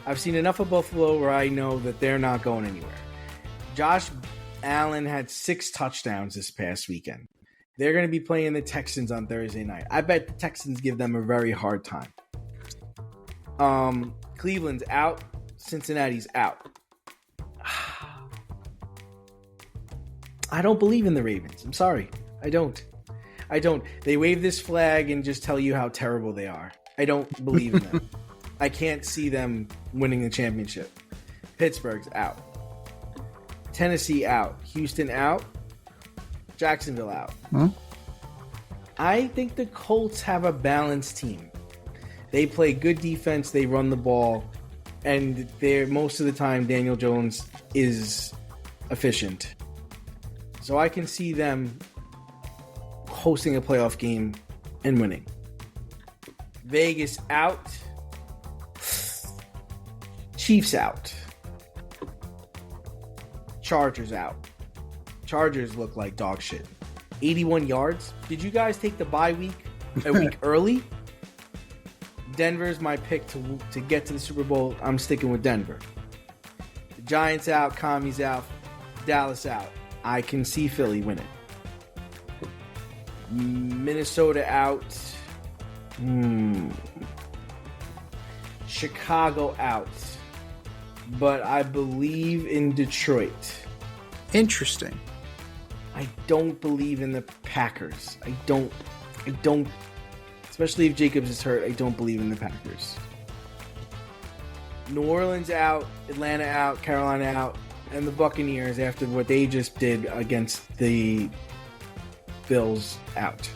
I've seen enough of Buffalo where I know that they're not going anywhere. Josh Allen had 6 touchdowns this past weekend. They're going to be playing the Texans on Thursday night. I bet the Texans give them a very hard time. Cleveland's out. Cincinnati's out. I don't believe in the Ravens. I'm sorry. I don't. They wave this flag and just tell you how terrible they are. I don't believe in them. I can't see them winning the championship. Pittsburgh's out. Tennessee out. Houston out. Jacksonville out. I think the Colts have a balanced team. They play good defense. They run the ball. And most of the time, Daniel Jones is efficient. So I can see them hosting a playoff game and winning. Vegas out. Chiefs out. Chargers out. Chargers look like dog shit. 81 yards. Did you guys take the bye week a week early? Denver's my pick to get to the Super Bowl. I'm sticking with Denver. The Giants out. Commies out. Dallas out. I can see Philly winning. Minnesota out. Chicago out. But I believe in Detroit. Interesting. I don't believe in the Packers. I don't. Especially if Jacobs is hurt, I don't believe in the Packers. New Orleans out, Atlanta out, Carolina out, and the Buccaneers, after what they just did against the Bills, out.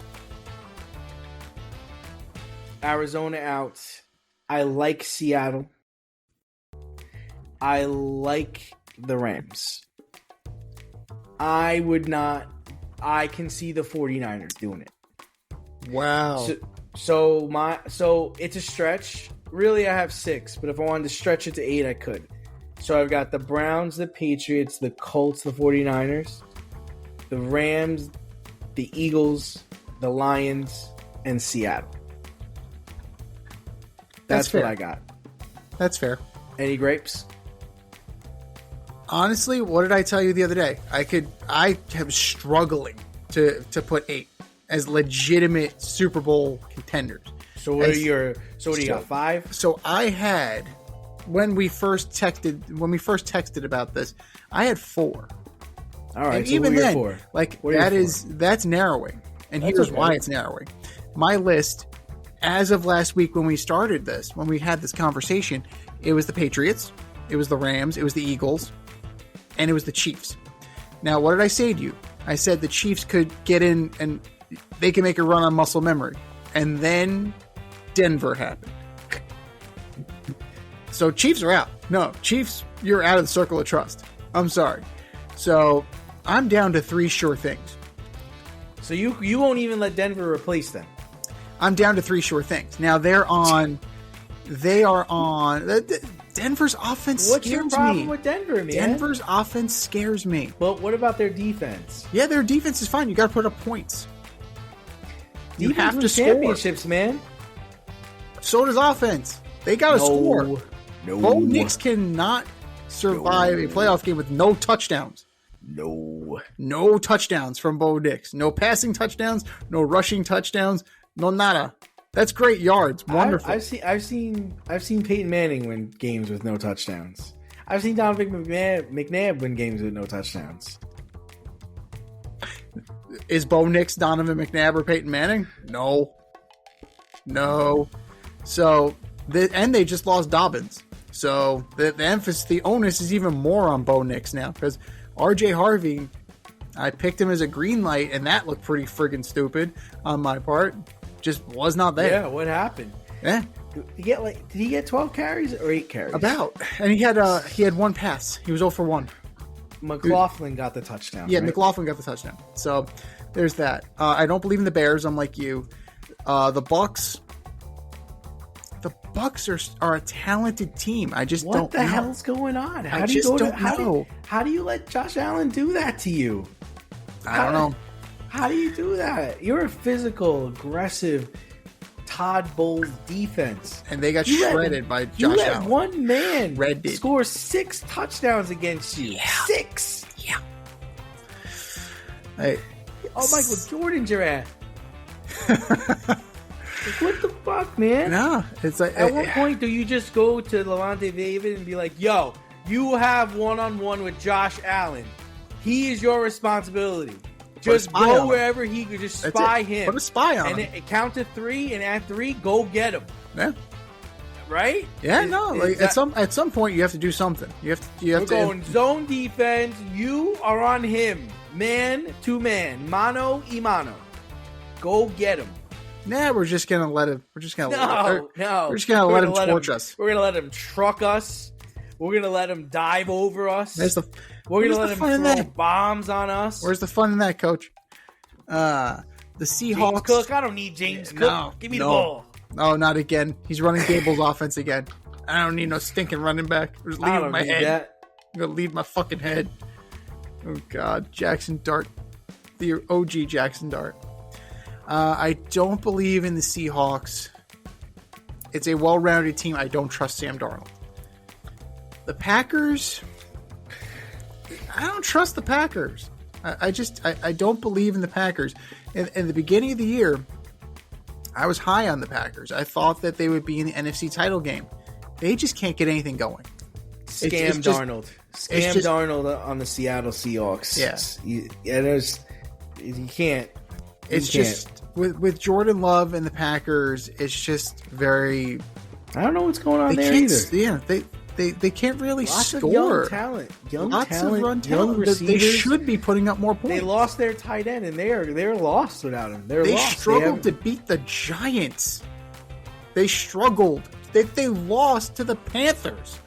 Arizona out. I like Seattle. I like the Rams. I can see the 49ers doing it. Wow. So it's a stretch. Really, I have 6, but if I wanted to stretch it to 8, I could. So I've got the Browns, the Patriots, the Colts, the 49ers, the Rams, the Eagles, the Lions, and Seattle. That's what I got. That's fair. Any grapes? Honestly, what did I tell you the other day? I am struggling to put 8 as legitimate Super Bowl contenders. So what do you got? 5? So I had, when we first texted about this, I had 4. All right. And so even then, 4? like that's narrowing. And here's why it's narrowing. My list, as of last week when we had this conversation, it was the Patriots, it was the Rams, it was the Eagles, and it was the Chiefs. Now, what did I say to you? I said the Chiefs could get in and they can make a run on muscle memory. And then Denver happened. So Chiefs are out. No, Chiefs, you're out of the circle of trust. I'm sorry. So I'm down to 3 sure things. So you won't even let Denver replace them? I'm down to 3 sure things. Now they are on. Denver's offense What's scares your problem me. with Denver, man? Denver's offense scares me. But what about their defense? Yeah, their defense is fine. You got to put up points. You Defense have to wins score. championships, man. So does offense. They got to score. No. Bo Nix cannot survive a playoff game with no touchdowns. No touchdowns from Bo Nix. No passing touchdowns. No rushing touchdowns. No nada. That's great yards. Wonderful. I've seen Peyton Manning win games with no touchdowns. I've seen Donovan McNabb win games with no touchdowns. Is Bo Nix Donovan McNabb or Peyton Manning? No. So, and they just lost Dobbins. So the onus is even more on Bo Nix now because RJ Harvey, I picked him as a green light, and that looked pretty friggin' stupid on my part. Just was not there. Yeah, what happened? Yeah. Did he get 12 carries or 8 carries? About. And he had 1 pass. He was 0 for 1. McLaughlin got the touchdown. Yeah, right? McLaughlin got the touchdown. So there's that. I don't believe in the Bears. I'm like you. The Bucks. The Bucks are a talented team. I just don't know. What the hell's going on? How do you let Josh Allen do that to you? I don't know. How do you do that? You're a physical, aggressive Todd Bowles defense. And they got shredded by Josh Allen. You let one man Red score 6 touchdowns against you. Yeah. 6. Yeah. Hey. Oh, Michael Jordan's your ass. What the fuck, man? No, it's like at what point do you just go to Levante David and be like, yo, you have one-on-one with Josh Allen. He is your responsibility. Just go wherever he could. Just spy him. Put a spy on him. And count to 3, and at 3, go get him. Yeah. Right? Yeah, at some point you have to do something. We're going zone defense. You are on him. Man to man. Mano y mano. Go get him. Nah, we're just gonna let him. We're just gonna let him torch us. We're gonna let him truck us. We're gonna let him dive over us. We're gonna let him throw bombs on us. Where's the fun in that, Coach? The Seahawks. James Cook. I don't need James Cook. No, Give me the ball. No, not again. He's running Gable's offense again. I don't need no stinking running back. I'm just leaving my head. That. I'm gonna leave my fucking head. Oh God, Jackson Dart, the OG Jackson Dart. I don't believe in the Seahawks. It's a well-rounded team. I don't trust Sam Darnold. The Packers, I don't trust the Packers. I don't believe in the Packers. In the beginning of the year, I was high on the Packers. I thought that they would be in the NFC title game. They just can't get anything going. Scam Darnold. Scam Darnold on the Seattle Seahawks. Yeah. You can't. It's just with Jordan Love and the Packers, it's just very. I don't know what's going on there either. Yeah, they can't really Lots score. Of young talent, young receivers. They should be putting up more points. They lost their tight end, and they're lost without him. They struggled to beat the Giants. They struggled. They lost to the Panthers.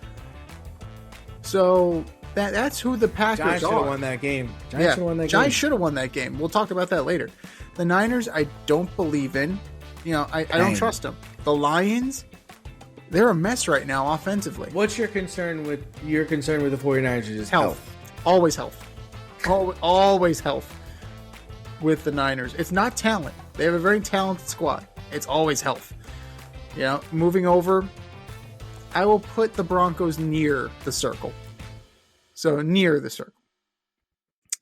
So that's who the Packers Giants are. should have won that game. Giants should have won that game. We'll talk about that later. The Niners, I don't believe in. I don't trust them. The Lions, they're a mess right now offensively. What's your concern with the 49ers? Is health. Always health. Always health with the Niners. It's not talent. They have a very talented squad. It's always health. Moving over, I will put the Broncos near the circle. So near the circle.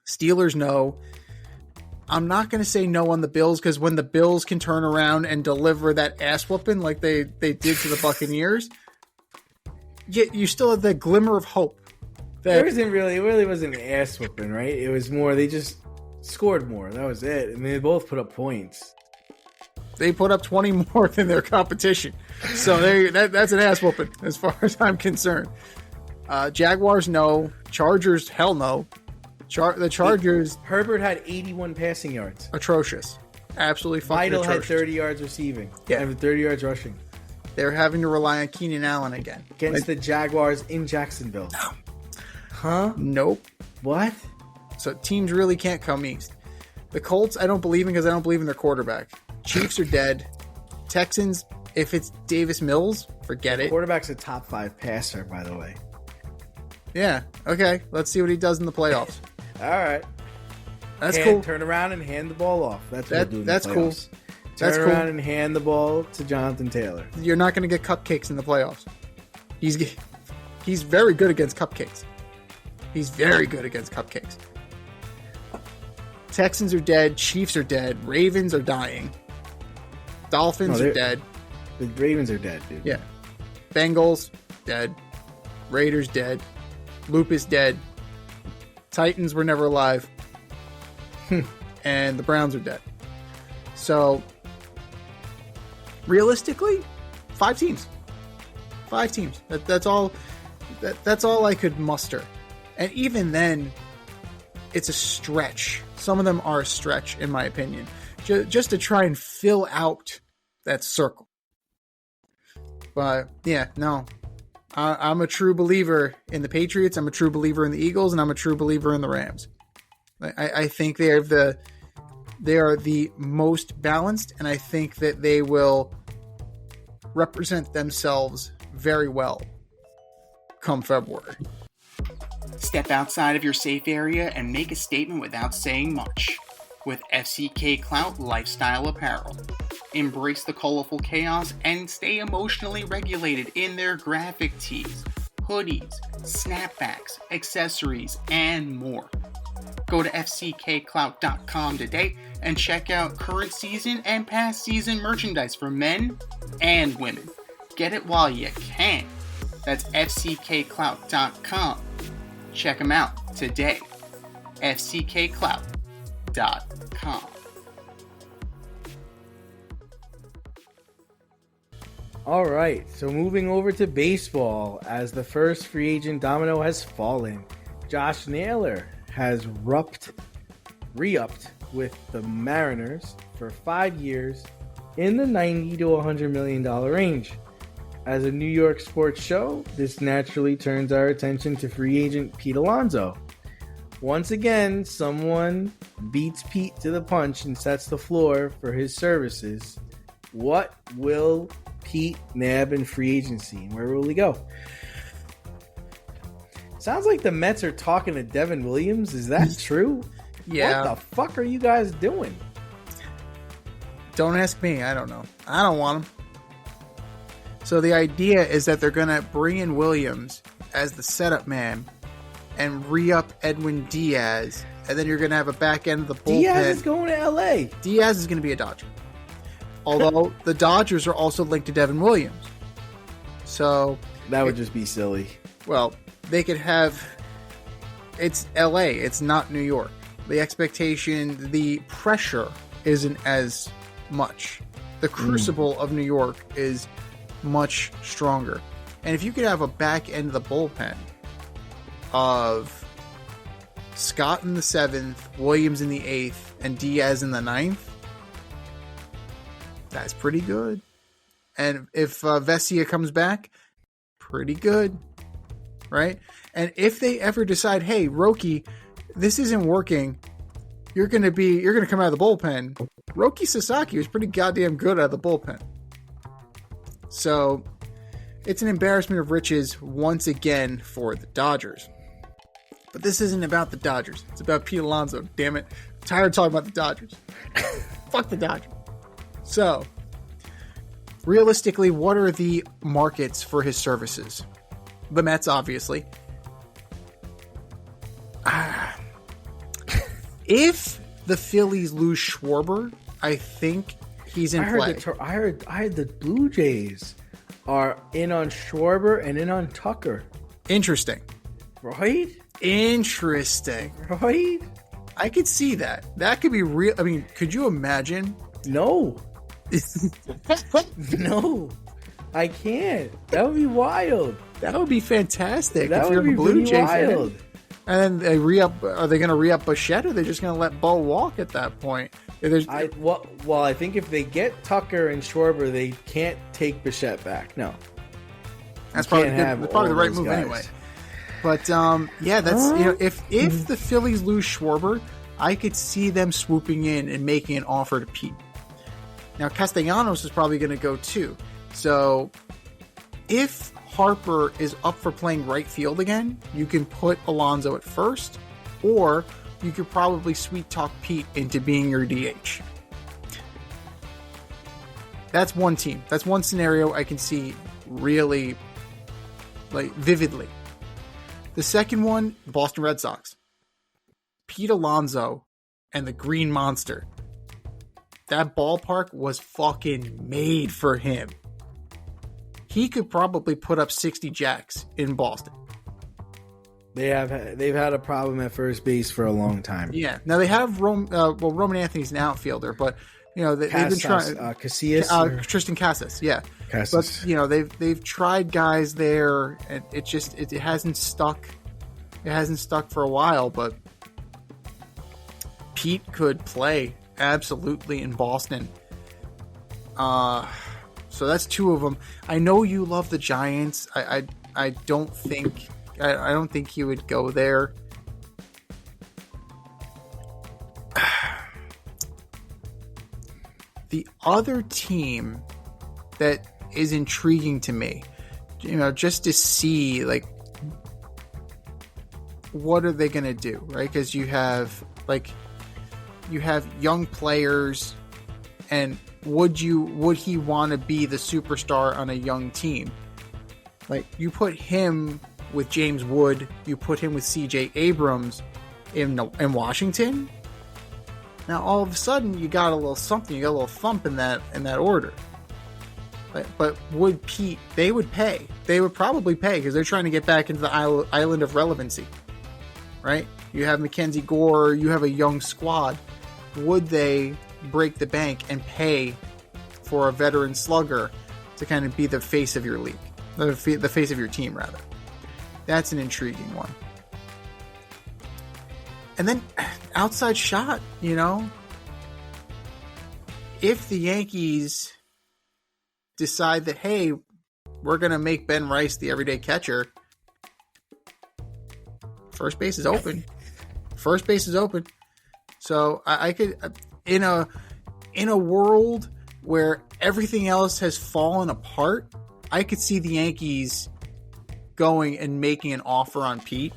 Steelers, no. I'm not going to say no on the Bills, because when the Bills can turn around and deliver that ass whooping like they did to the Buccaneers, yet you still have that glimmer of hope. It really wasn't an ass whooping, right? It was more, they just scored more. That was it. And they both put up points. They put up 20 more than their competition. So that's an ass whooping as far as I'm concerned. Jaguars, no. Chargers, hell no. The Chargers. Herbert had 81 passing yards. Atrocious. Absolutely fucking Vidal atrocious. had 30 yards receiving. Yeah. And 30 yards rushing. They're having to rely on Keenan Allen again. Against the Jaguars in Jacksonville. No. Huh? Nope. What? So teams really can't come east. The Colts, I don't believe in, because I don't believe in their quarterback. Chiefs are dead. Texans, if it's Davis Mills, forget it. Quarterback's a top 5 passer, by the way. Yeah. Okay. Let's see what he does in the playoffs. All right. That's cool. Turn around and hand the ball off. That's what we'll do in the playoffs. Cool. Turn around and hand the ball to Jonathan Taylor. You're not going to get cupcakes in the playoffs. He's very good against cupcakes. Texans are dead. Chiefs are dead. Ravens are dying. Dolphins are dead. The Ravens are dead, dude. Yeah. Bengals, dead. Raiders, dead. Lupus, dead. Titans were never alive. And the Browns are dead. So, realistically, 5 teams. 5 teams. That's all. That's all I could muster. And even then, it's a stretch. Some of them are a stretch, in my opinion, just to try and fill out that circle. But yeah, no, I'm a true believer in the Patriots. I'm a true believer in the Eagles, and I'm a true believer in the Rams. I think they are the most balanced, and I think that they will represent themselves very well come February. Step outside of your safe area and make a statement without saying much with FCK Clout Lifestyle Apparel. Embrace the colorful chaos and stay emotionally regulated in their graphic tees, hoodies, snapbacks, accessories, and more. Go to fckclout.com today and check out current season and past season merchandise for men and women. Get it while you can. That's fckclout.com. Check them out today. fckclout.com. All right, so moving over to baseball, as the first free agent domino has fallen, Josh Naylor has re-upped with the Mariners for 5 years in the $90 to $100 million range. As a New York sports show, this naturally turns our attention to free agent Pete Alonso. Once again, someone beats Pete to the punch and sets the floor for his services. What will Pete nab in free agency, and where will he go? Sounds like the Mets are talking to Devin Williams. Is that true? Yeah. What the fuck are you guys doing? Don't ask me. I don't know. I don't want him. So the idea is that they're going to bring in Williams as the setup man and re-up Edwin Diaz, and then you're going to have a back end of the bullpen. Diaz is going to LA. Diaz is going to be a Dodger. Although the Dodgers are also linked to Devin Williams. So that would just be silly. Well, they could have... It's LA. It's not New York. The expectation, the pressure isn't as much. The crucible of New York is much stronger. And if you could have a back end of the bullpen of Scott in the 7th, Williams in the 8th, and Diaz in the 9th, that's pretty good. And if Vesia comes back, pretty good, right? And if they ever decide, hey, Roki, this isn't working, you're gonna come out of the bullpen. Roki Sasaki was pretty goddamn good out of the bullpen. So it's an embarrassment of riches once again for the Dodgers. But this isn't about the Dodgers. It's about Pete Alonso. Damn it. I'm tired of talking about the Dodgers. Fuck the Dodgers. So, realistically, what are the markets for his services? The Mets, obviously. If the Phillies lose Schwarber, I think he's in play. I heard the Blue Jays are in on Schwarber and in on Tucker. Interesting. Right? Interesting. Right? I could see that. That could be real. I mean, could you imagine? No. No. I can't. That would be wild. That would be fantastic. That if would you're be a Blue Jay wild. Fan. And then they re-up. Are they going to re-up Bichette, or are they just going to let Bo walk at that point? I think if they get Tucker and Schwarber, they can't take Bichette back. No. That's probably the right move guys. anyway. But yeah, that's if the Phillies lose Schwarber, I could see them swooping in and making an offer to Pete. Now Castellanos is probably going to go too. So if Harper is up for playing right field again, you can put Alonso at first, or you could probably sweet talk Pete into being your DH. That's one team. That's one scenario I can see really vividly. The second one, the Boston Red Sox. Pete Alonso and the Green Monster. That ballpark was fucking made for him. He could probably put up 60 jacks in Boston. They've had a problem at first base for a long time. Yeah. Now they have Roman Anthony's an outfielder, but they've been trying Casillas, Tristan Casas, yeah. Casas. But they've tried guys there, and it hasn't stuck. It hasn't stuck for a while, but Pete could play absolutely in Boston. So that's two of them. I know you love the Giants. I don't think he would go there. The other team that is intriguing to me, just to see what are they going to do, right? Because you have young players, and would he want to be the superstar on a young team? You put him with James Wood, you put him with CJ Abrams in Washington. Now all of a sudden you got a little something, you got a little thump in that order. But would Pete? They would pay. They would probably pay because they're trying to get back into the island of relevancy, right? You have Mackenzie Gore, you have a young squad. Would they break the bank and pay for a veteran slugger to kind of be the face of your league, the face of your team, rather? That's an intriguing one. And then outside shot, if the Yankees decide that, hey, we're going to make Ben Rice the everyday catcher, first base is open. First base is open. So I could, in a world where everything else has fallen apart, I could see the Yankees going and making an offer on Pete,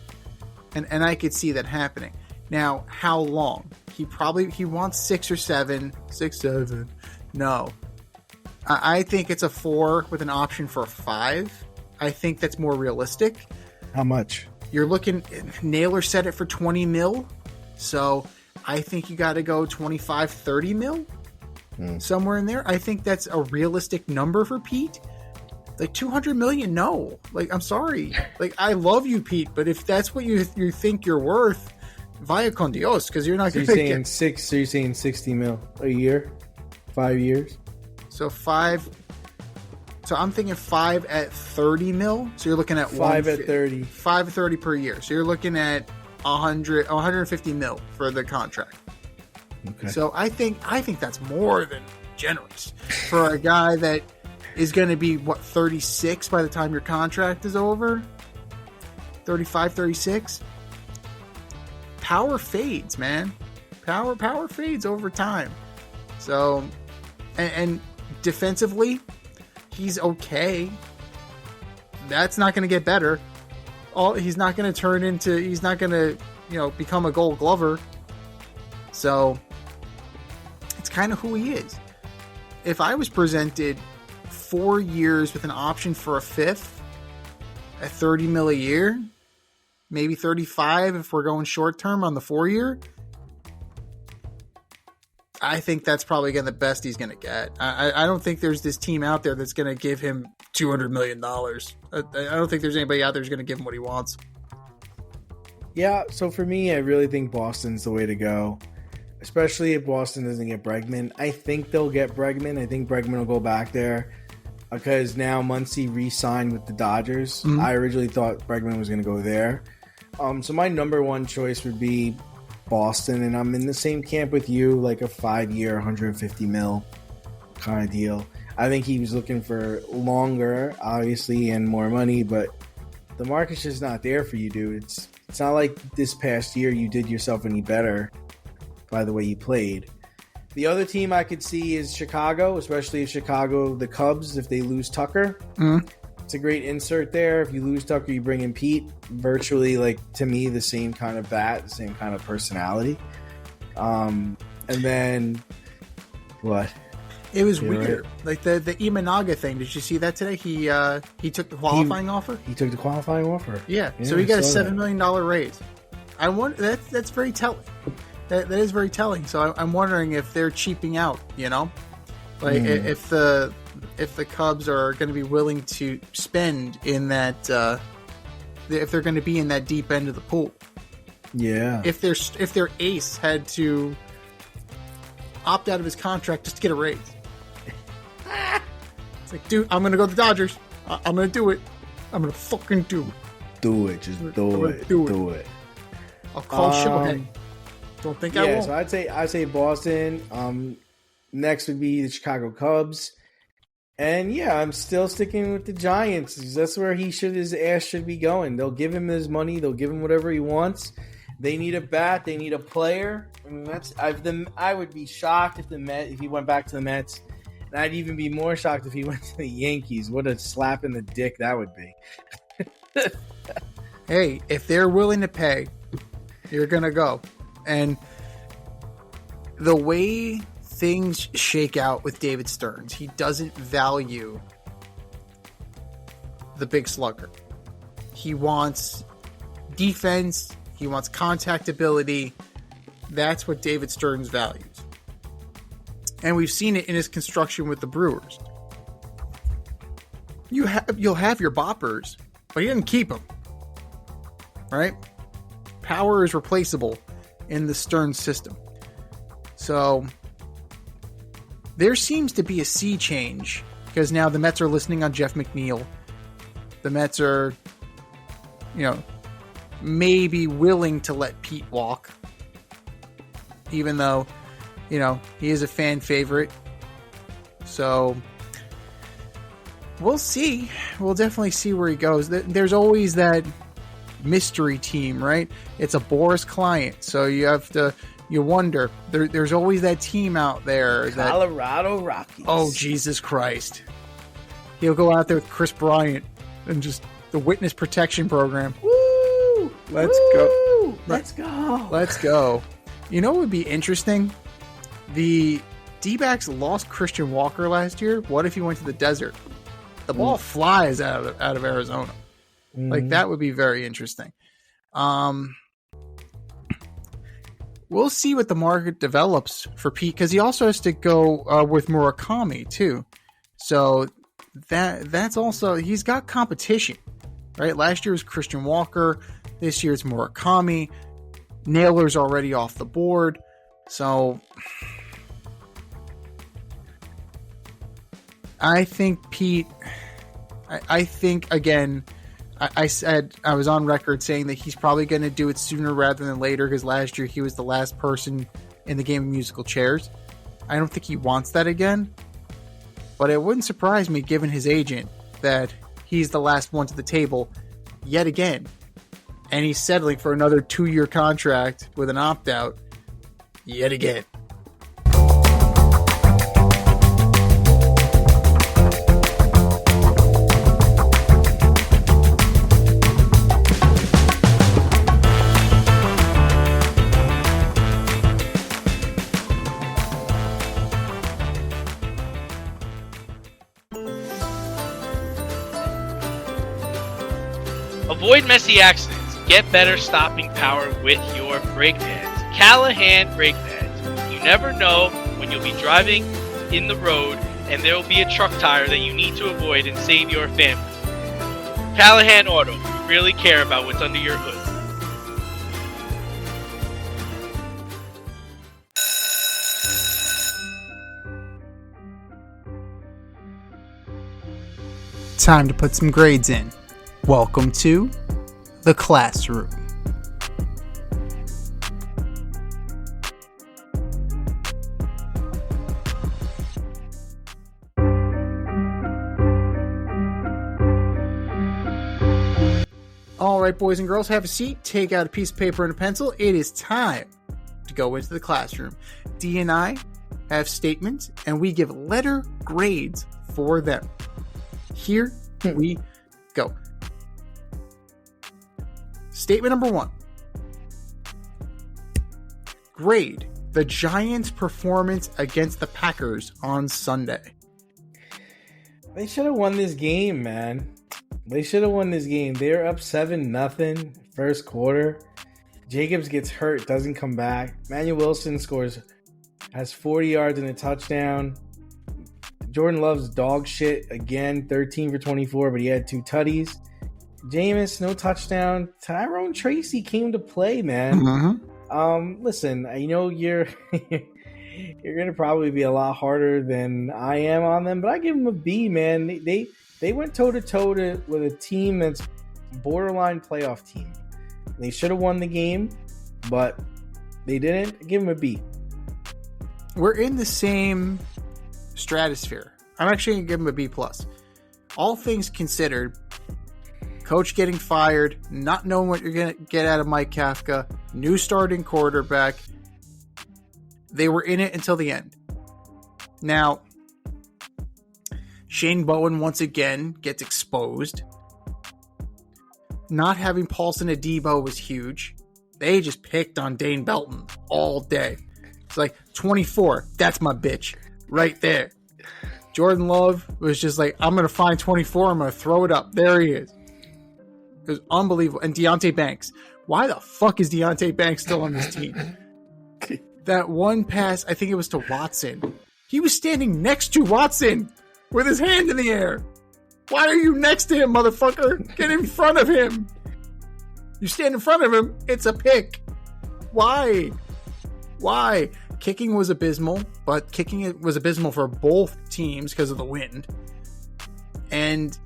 and I could see that happening. Now, how long? He wants 6 or 7. 6, 7. No. I think it's a 4 with an option for a 5. I think that's more realistic. How much? You're looking, Naylor set it for 20 mil. So I think you got to go 25, 30 mil. somewhere in there. I think that's a realistic number for Pete. Like $200 million, no. Like, I'm sorry. Like, I love you, Pete, but if that's what you think you're worth, vaya con Dios, because you're not going to get... So you're saying 60 mil a year? 5 years? So I'm thinking 5 at 30 mil. So you're looking at 5 at 30. 5 at 30 per year. So you're looking at 150 mil for the contract. Okay. So I think that's more than generous for a guy that is going to be 36 by the time your contract is over. 35, 36. Power fades, man. Power fades over time. So, and defensively, he's okay. That's not going to get better. He's not going to become a Gold Glover. So, it's kind of who he is. If I was presented 4 years with an option for a fifth at 30 mil a year, maybe 35 if we're going short term on the 4 year, I think that's probably the best he's going to get. I don't think there's this team out there that's going to give him $200 million. I don't think there's anybody out there who's going to give him what he wants. Yeah, so for me, I really think Boston's the way to go, especially if Boston doesn't get Bregman. I think they'll get Bregman. I think Bregman will go back there because now Muncy re-signed with the Dodgers. Mm-hmm. I originally thought Bregman was going to go there. So my number one choice would be Boston, and I'm in the same camp with you, like a 5-year, 150 mil kind of deal. I think he was looking for longer, obviously, and more money, but the market's just not there for you, dude. It's not like this past year you did yourself any better by the way you played. The other team I could see is Chicago, especially if the Cubs, if they lose Tucker. Mm-hmm. It's a great insert there. If you lose Tucker, you bring in Pete. Virtually, like, to me, the same kind of bat, the same kind of personality. And then, what? It was weird. Right? Like the Imanaga thing. Did you see that today? He took the qualifying offer? He took the qualifying offer. Yeah. So he got a $7 million raise. I wonder, that's very telling. That is very telling. So I'm wondering if they're cheaping out, Like if the Cubs are going to be willing to spend in that, if they're going to be in that deep end of the pool. Yeah. If their ace had to opt out of his contract just to get a raise. It's like, dude, I'm going to go to the Dodgers. I'm going to do it. I'm going to fucking do it. Do it. Just do it. I'll call Shohei. Don't think I won't. So I'd say Boston. Next would be the Chicago Cubs. And yeah, I'm still sticking with the Giants. That's where his ass should be going. They'll give him his money. They'll give him whatever he wants. They need a bat. They need a player. I mean, I would be shocked if he went back to the Mets. And I'd even be more shocked if he went to the Yankees. What a slap in the dick that would be. Hey, if they're willing to pay, you're going to go. And the way things shake out with David Stearns, he doesn't value the big slugger. He wants defense. He wants contact ability. That's what David Stearns values. And we've seen it in his construction with the Brewers. You'll have your boppers, but he doesn't keep them. Right? Power is replaceable in the Stearns system. So there seems to be a sea change because now the Mets are listening on Jeff McNeil. The Mets are, maybe willing to let Pete walk, even though, he is a fan favorite. So we'll see. We'll definitely see where he goes. There's always that mystery team, right? It's a Boris client, so you wonder. There's always that team out there. Colorado Rockies. Oh, Jesus Christ. He'll go out there with Chris Bryant and just the witness protection program. Woo! Let's go. Let's go. You know what would be interesting? The D-backs lost Christian Walker last year. What if he went to the desert? The ball flies out of Arizona. Mm-hmm. Like, that would be very interesting. we'll see what the market develops for Pete, because he also has to go with Murakami too. So that's also, he's got competition, right? Last year was Christian Walker. This year it's Murakami. Naylor's already off the board. So I think Pete, I think, again, I said, I was on record saying that he's probably going to do it sooner rather than later, because last year he was the last person in the game of musical chairs. I don't think he wants that again, but it wouldn't surprise me, given his agent, that he's the last one to the table yet again. And he's settling for another 2-year contract with an opt-out yet again. Avoid messy accidents. Get better stopping power with your brake pads. Callahan brake pads. You never know when you'll be driving in the road and there will be a truck tire that you need to avoid and save your family. Callahan Auto. We really care about what's under your hood. Time to put some grades in. Welcome to the classroom. All right, boys and girls, have a seat. Take out a piece of paper and a pencil. It is time to go into the classroom. Dee and I have statements, and we give letter grades for them. Here we go. Statement number 1. Grade the Giants' performance against the Packers on Sunday. They should have won this game, man. They should have won this game. They're up 7-0 first quarter. Jacobs gets hurt, doesn't come back. Manuel Wilson has 40 yards and a touchdown. Jordan Love's dog shit again, 13 for 24, but he had 2 tutties. Jameis, no touchdown. Tyrone Tracy came to play, man. Mm-hmm. Listen, I know you're gonna probably be a lot harder than I am on them, but I give them a B, man. They went toe to toe with a team that's borderline playoff team. They should have won the game, but they didn't. I give them a B. We're in the same stratosphere. I'm actually gonna give them a B+. All things considered, coach getting fired, not knowing what you're going to get out of Mike Kafka, new starting quarterback. They were in it until the end. Now, Shane Bowen once again gets exposed. Not having Paulson Adebo was huge. They just picked on Dane Belton all day. It's like, 24, that's my bitch. Right there. Jordan Love was just like, I'm going to find 24, I'm going to throw it up. There he is. It was unbelievable. And Deonte Banks. Why the fuck is Deonte Banks still on this team? That one pass, I think it was to Watson. He was standing next to Watson with his hand in the air. Why are you next to him, motherfucker? Get in front of him. You stand in front of him, it's a pick. Why? Kicking was abysmal, but kicking it was abysmal for both teams because of the wind. And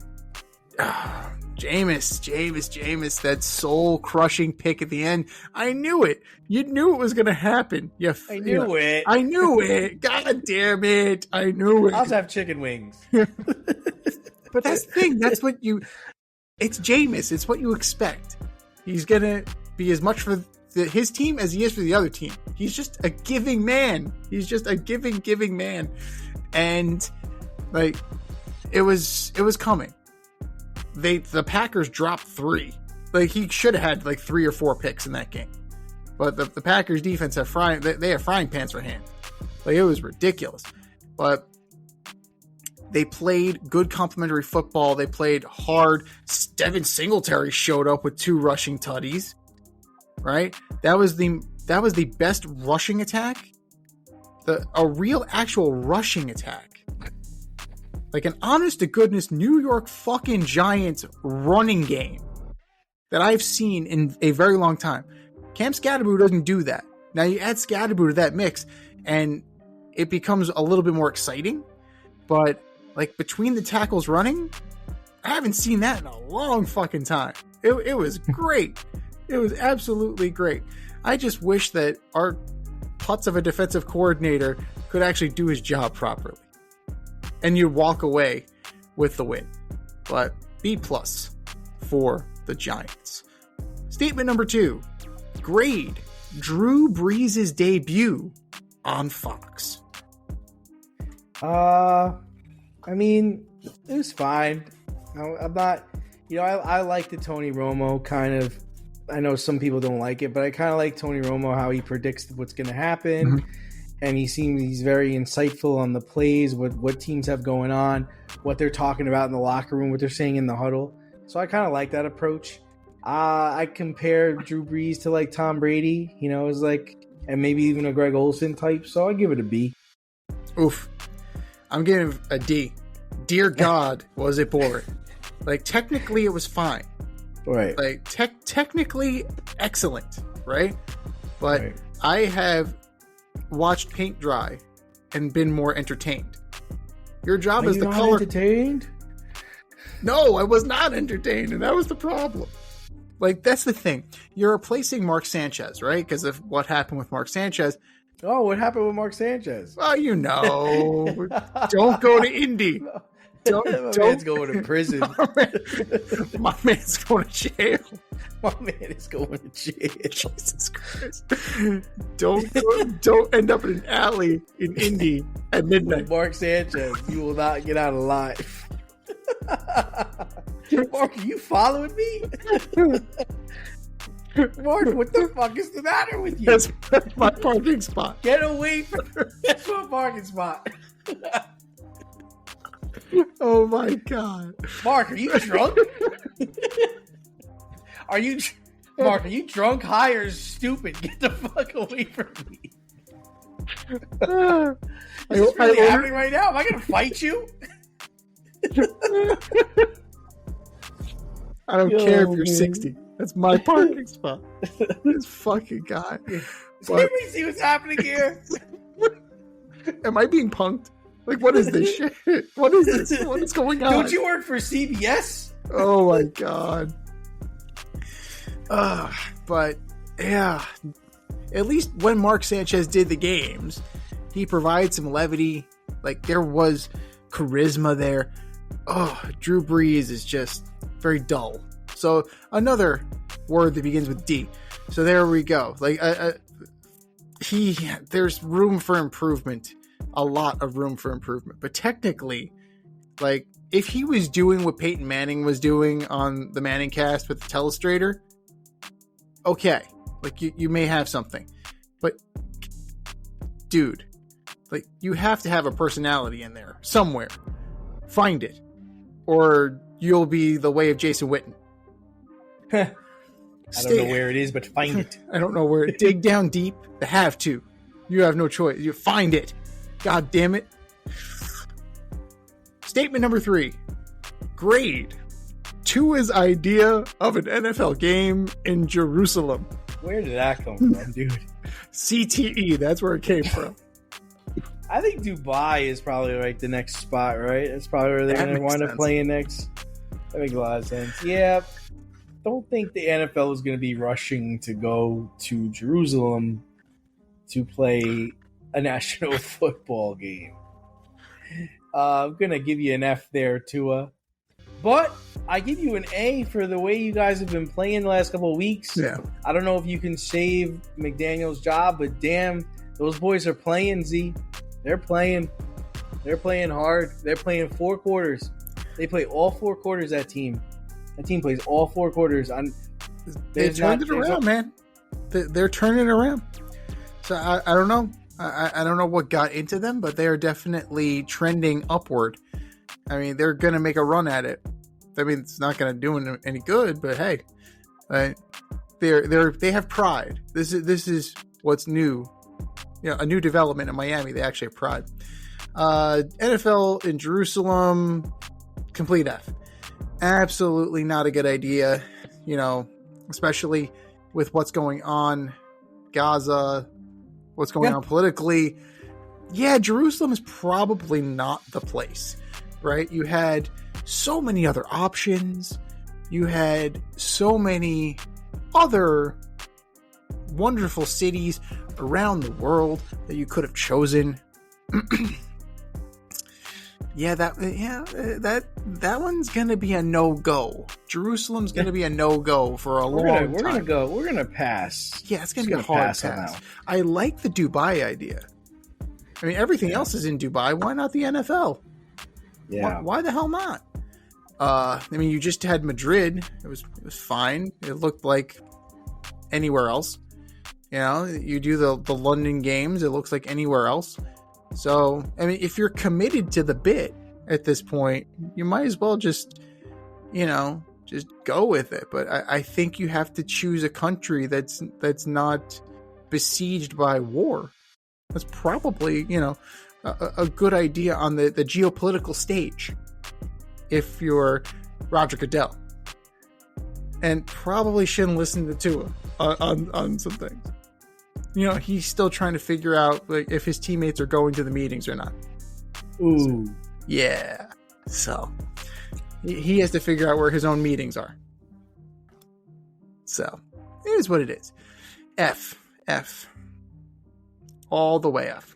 Jameis, that soul-crushing pick at the end. I knew it. You knew it was going to happen. I knew it. I knew it. God damn it. I knew it. I'll have chicken wings. But that's the thing. That's what it's Jameis. It's what you expect. He's going to be as much for his team as he is for the other team. He's just a giving man. He's just a giving man. And, like, it was coming. The Packers dropped 3. Like, he should have had like 3 or 4 picks in that game. But the Packers defense have frying pans for hands. Like, it was ridiculous. But they played good complimentary football. They played hard. Devin Singletary showed up with 2 rushing tutties. Right? That was the that was the best rushing attack. A real actual rushing attack. Like an honest to goodness New York fucking Giants running game that I've seen in a very long time. Cam Scatterboo doesn't do that. Now you add Scatterboo to that mix and it becomes a little bit more exciting. But like between the tackles running, I haven't seen that in a long fucking time. It was great. It was absolutely great. I just wish that our putz of a defensive coordinator could actually do his job properly. And you walk away with the win. But B+ for the Giants. Statement number 2. Grade Drew Brees' debut on Fox. I mean, it was fine. I'm not, I like the Tony Romo kind of. I know some people don't like it, but I kind of like Tony Romo, how he predicts what's going to happen. Mm-hmm. And he's very insightful on the plays, what teams have going on, what they're talking about in the locker room, what they're saying in the huddle. So I kind of like that approach. I compare Drew Brees to like Tom Brady, is like, and maybe even a Greg Olsen type. So I give it a B. Oof. I'm giving a D. Dear God, was it boring? Like technically it was fine. Right. Like technically excellent, right? But right. I have watched paint dry and been more entertained. Your job is the color. Entertained? No, I was not entertained, and that was the problem. Like that's the thing. You're replacing Mark Sanchez, right? Because of what happened with Mark Sanchez. Oh, what happened with Mark Sanchez? Well, don't go to Indy. My man's going to prison. My man's going to jail. My man is going to jail. Jesus Christ. Don't end up in an alley in Indy at midnight. Mark Sanchez, you will not get out alive. Mark, are you following me? Mark, what the fuck is the matter with you? That's my parking spot. Get away from that's my parking spot. Oh my God. Mark, are you drunk? Mark, are you drunk, high, or stupid? Get the fuck away from me. This is really happening right now. Am I going to fight you? I don't care if you're 60. That's my parking spot. This fucking guy. Let me see what's happening here. Am I being punked? Like, what is this shit? What is this? What is going on? Don't you work for CBS? Oh my God. But yeah, at least when Mark Sanchez did the games, he provided some levity. Like there was charisma there. Oh, Drew Brees is just very dull. So another word that begins with D. So there we go. Like there's room for improvement. A lot of room for improvement. But technically, like if he was doing what Peyton Manning was doing on the Manning cast with the telestrator, okay, like you may have something. But dude, like you have to have a personality in there somewhere. Find it. Or you'll be the way of Jason Witten. I don't know where it is, but find it. I don't know where. Dig down deep. They have to. You have no choice. You find it. God damn it. Statement number 3. Grade Tua's idea of an NFL game in Jerusalem. Where did that come from, dude? CTE. That's where it came from. I think Dubai is probably like the next spot, right? That's probably where they're going to wind up playing next. That makes a lot of sense. Yeah. Don't think the NFL is going to be rushing to go to Jerusalem to play a national football game. I'm going to give you an F there, Tua. But I give you an A for the way you guys have been playing the last couple of weeks. Yeah. I don't know if you can save McDaniel's job, but damn, those boys are playing, Z. They're playing. They're playing hard. They're playing 4 quarters. They play all 4 quarters, that team. That team plays all 4 quarters. They turned it around, man. They're turning it around. So I don't know. I don't know what got into them, but they are definitely trending upward. I mean, they're going to make a run at it. I mean, it's not going to do any good, but hey, they have pride. This is what's new. A new development in Miami. They actually have pride. NFL in Jerusalem, complete F. Absolutely not a good idea, especially with what's going on Gaza, what's going on politically. Yeah, Jerusalem is probably not the place, right? You had so many other options. You had so many other wonderful cities around the world that you could have chosen. That one's gonna be a no-go. Jerusalem's gonna be a no-go for a long time. We're gonna pass. Yeah, it's gonna be a hard pass. I like the Dubai idea. I mean, everything else is in Dubai. Why not the NFL? Yeah. Why the hell not? You just had Madrid. It was fine. It looked like anywhere else. You do the London games. It looks like anywhere else. So, if you're committed to the bit at this point, you might as well just go with it. But I think you have to choose a country that's not besieged by war. That's probably, a good idea on the geopolitical stage if you're Roger Goodell. And probably shouldn't listen to Tua on some things. He's still trying to figure out if his teammates are going to the meetings or not. Ooh. Yeah. So he has to figure out where his own meetings are. So it is what it is. F. All the way F.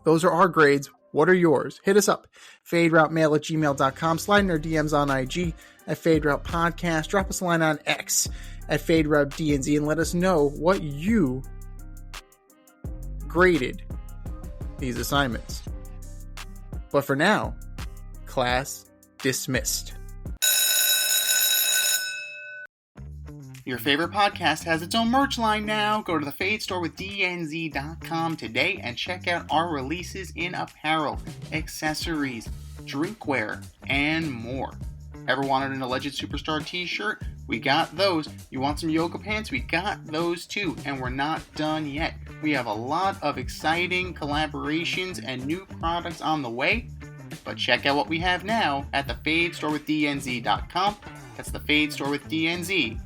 Those are our grades. What are yours? Hit us up. FadeRouteMail@gmail.com. Slide in our DMs on IG at FadeRoute Podcast. Drop us a line on X at FadeRouteDNZ and let us know what you graded these assignments. But for now, class dismissed. Your favorite podcast has its own merch line now. Go to the Fade Store with DNZ.com today and check out our releases in apparel, accessories, drinkware, and more. Ever wanted an Alleged Superstar t-shirt? We got those. You want some yoga pants? We got those too. And we're not done yet. We have a lot of exciting collaborations and new products on the way. But check out what we have now at the Fade Store with DNZ.com. That's the Fade Store with DNZ.com.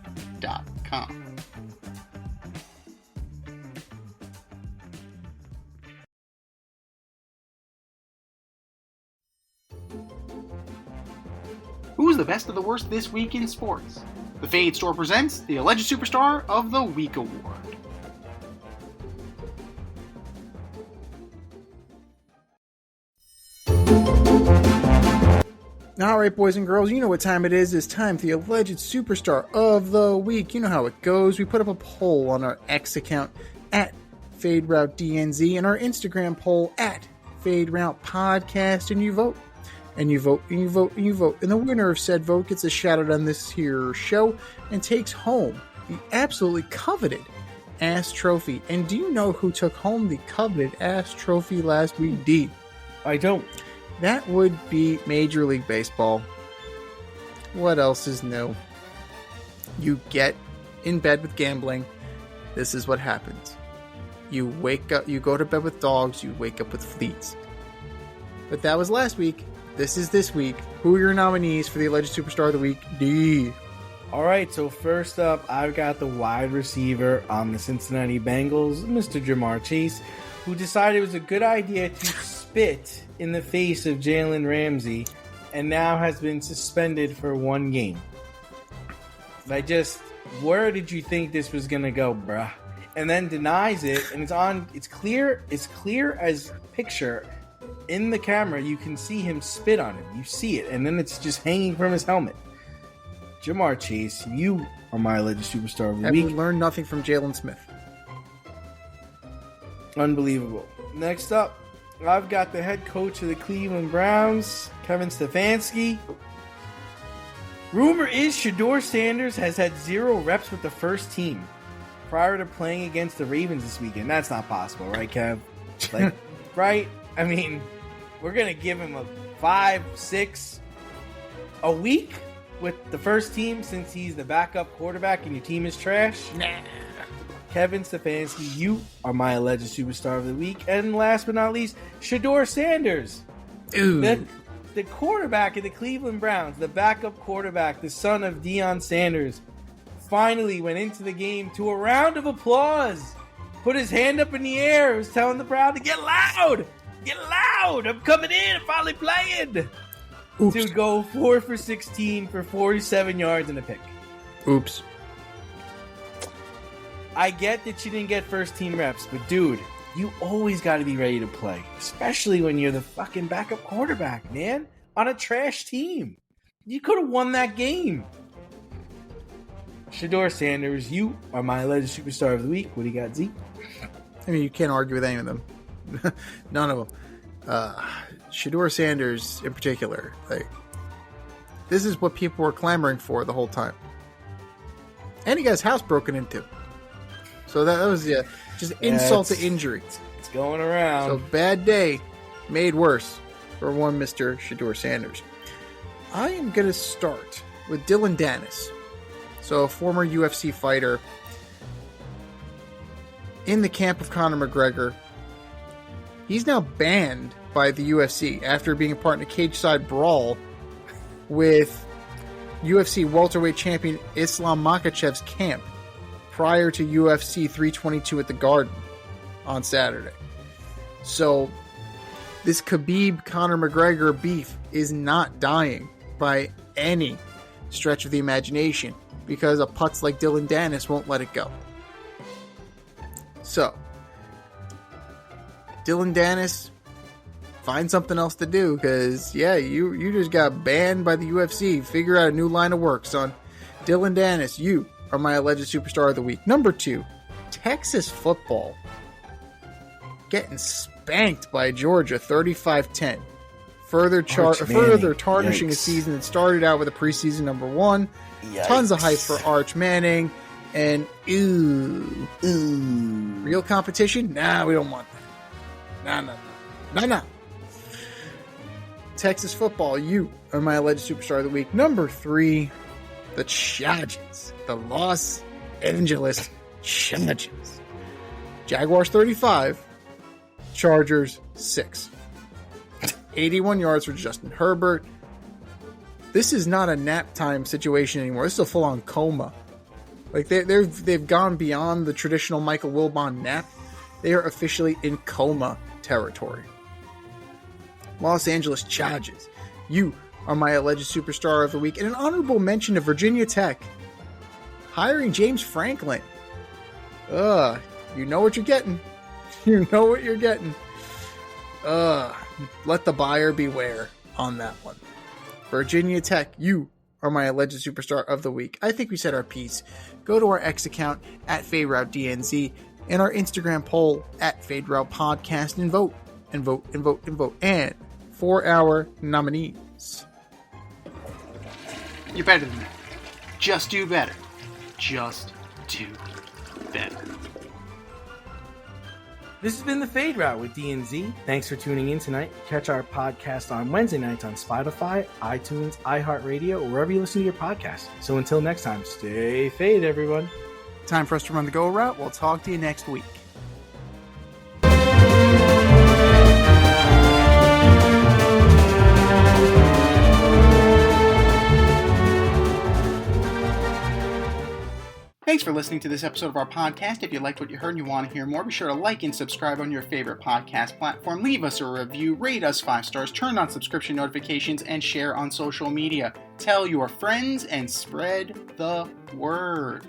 Who's the best of the worst this week in sports? The Fade Store presents the Alleged Superstar of the Week Award. All right, boys and girls, you know what time it is. It's time for the Alleged Superstar of the Week. You know how it goes. We put up a poll on our X account at FadeRouteDNZ and our Instagram poll at FadeRoutePodcast, and you vote. And you vote, and you vote, and you vote. And the winner of said vote gets a shout out on this here show and takes home the absolutely coveted ass trophy. And do you know who took home the coveted ass trophy last week, D? I don't. That would be Major League Baseball. What else is new? You get in bed with gambling. This is what happens. You wake up, you go to bed with dogs, you wake up with fleets. But that was last week. This is this week. Who are your nominees for the Alleged Superstar of the Week? D. All right, so first up, I've got the wide receiver on the Cincinnati Bengals, Mr. Jamar Chase, who decided it was a good idea to spit in the face of Jalen Ramsey and now has been suspended for one game. Where did you think this was going to go, bruh? And then denies it, and it's clear as picture. In the camera, you can see him spit on him. You see it, and then it's just hanging from his helmet. Jamar Chase, you are my Alleged Superstar of the Week. Have learned nothing from Jalen Smith. Unbelievable. Next up, I've got the head coach of the Cleveland Browns, Kevin Stefanski. Rumor is Shedeur Sanders has had 0 reps with the first team prior to playing against the Ravens this weekend. That's not possible, right, Kev? Right? I mean, we're going to give him a 5-6 a week with the first team since he's the backup quarterback and your team is trash? Nah. Kevin Stefanski, you are my alleged superstar of the week. And last but not least, Shedeur Sanders. Ooh. The quarterback of the Cleveland Browns, the backup quarterback, the son of Deion Sanders, finally went into the game to a round of applause. Put his hand up in the air. Was telling the crowd to get loud. Get loud. I'm coming in. I'm finally playing. Oops. To go 4 for 16 for 47 yards and a pick. Oops. I get that you didn't get first team reps, but dude, you always got to be ready to play, especially when you're the fucking backup quarterback, man, on a trash team. You could have won that game. Shedeur Sanders, you are my alleged superstar of the week. What do you got, Zeke? I mean, you can't argue with any of them. None of them. Shedeur Sanders in particular. Like, this is what people were clamoring for the whole time. And he got his house broken into. So that was just insult to injury. It's going around. So bad day made worse for one Mr. Shedeur Sanders. I am going to start with Dylan Dennis. So a former UFC fighter in the camp of Conor McGregor. He's now banned by the UFC after being a part in a cage-side brawl with UFC welterweight champion Islam Makhachev's camp prior to UFC 322 at the Garden on Saturday. So this Khabib-Conor McGregor beef is not dying by any stretch of the imagination because a putz like Dylan Dennis won't let it go. So, Dylan Dennis, find something else to do because, you just got banned by the UFC. Figure out a new line of work, son. Dylan Dennis, you are my alleged superstar of the week. Number 2, Texas football. Getting spanked by Georgia 35-10. Further tarnishing a season that started out with a preseason number 1. Yikes. Tons of hype for Arch Manning. And, real competition? Nah, we don't want that. Nah. Texas football, you are my alleged superstar of the week. Number 3, the Chargers. The Los Angeles Chargers. Jaguars 35, Chargers 6. 81 yards for Justin Herbert. This is not a nap time situation anymore. This is a full-on coma. Like they've gone beyond the traditional Michael Wilbon nap. They are officially in coma territory. Los Angeles Chargers, you are my alleged superstar of the week. And an honorable mention to Virginia Tech hiring James Franklin. You know what you're getting. You know what you're getting. Let the buyer beware on that one. Virginia Tech, you are my alleged superstar of the week. I think we said our piece. Go to our X account at FadeRouteDNZ and our Instagram poll at FadeRoutePodcast and vote. And for our nominees. You're better than that. Just do better. Just do better. This has been the Fade Route with DNZ. Thanks for tuning in tonight. Catch our podcast on Wednesday nights on Spotify, iTunes, iHeartRadio, or wherever you listen to your podcast. So until next time, stay fade, everyone. Time for us to run the go route. We'll talk to you next week. Thanks for listening to this episode of our podcast. If you liked what you heard and you want to hear more, be sure to like and subscribe on your favorite podcast platform. Leave us a review, rate us 5 stars, turn on subscription notifications, and share on social media. Tell your friends and spread the word.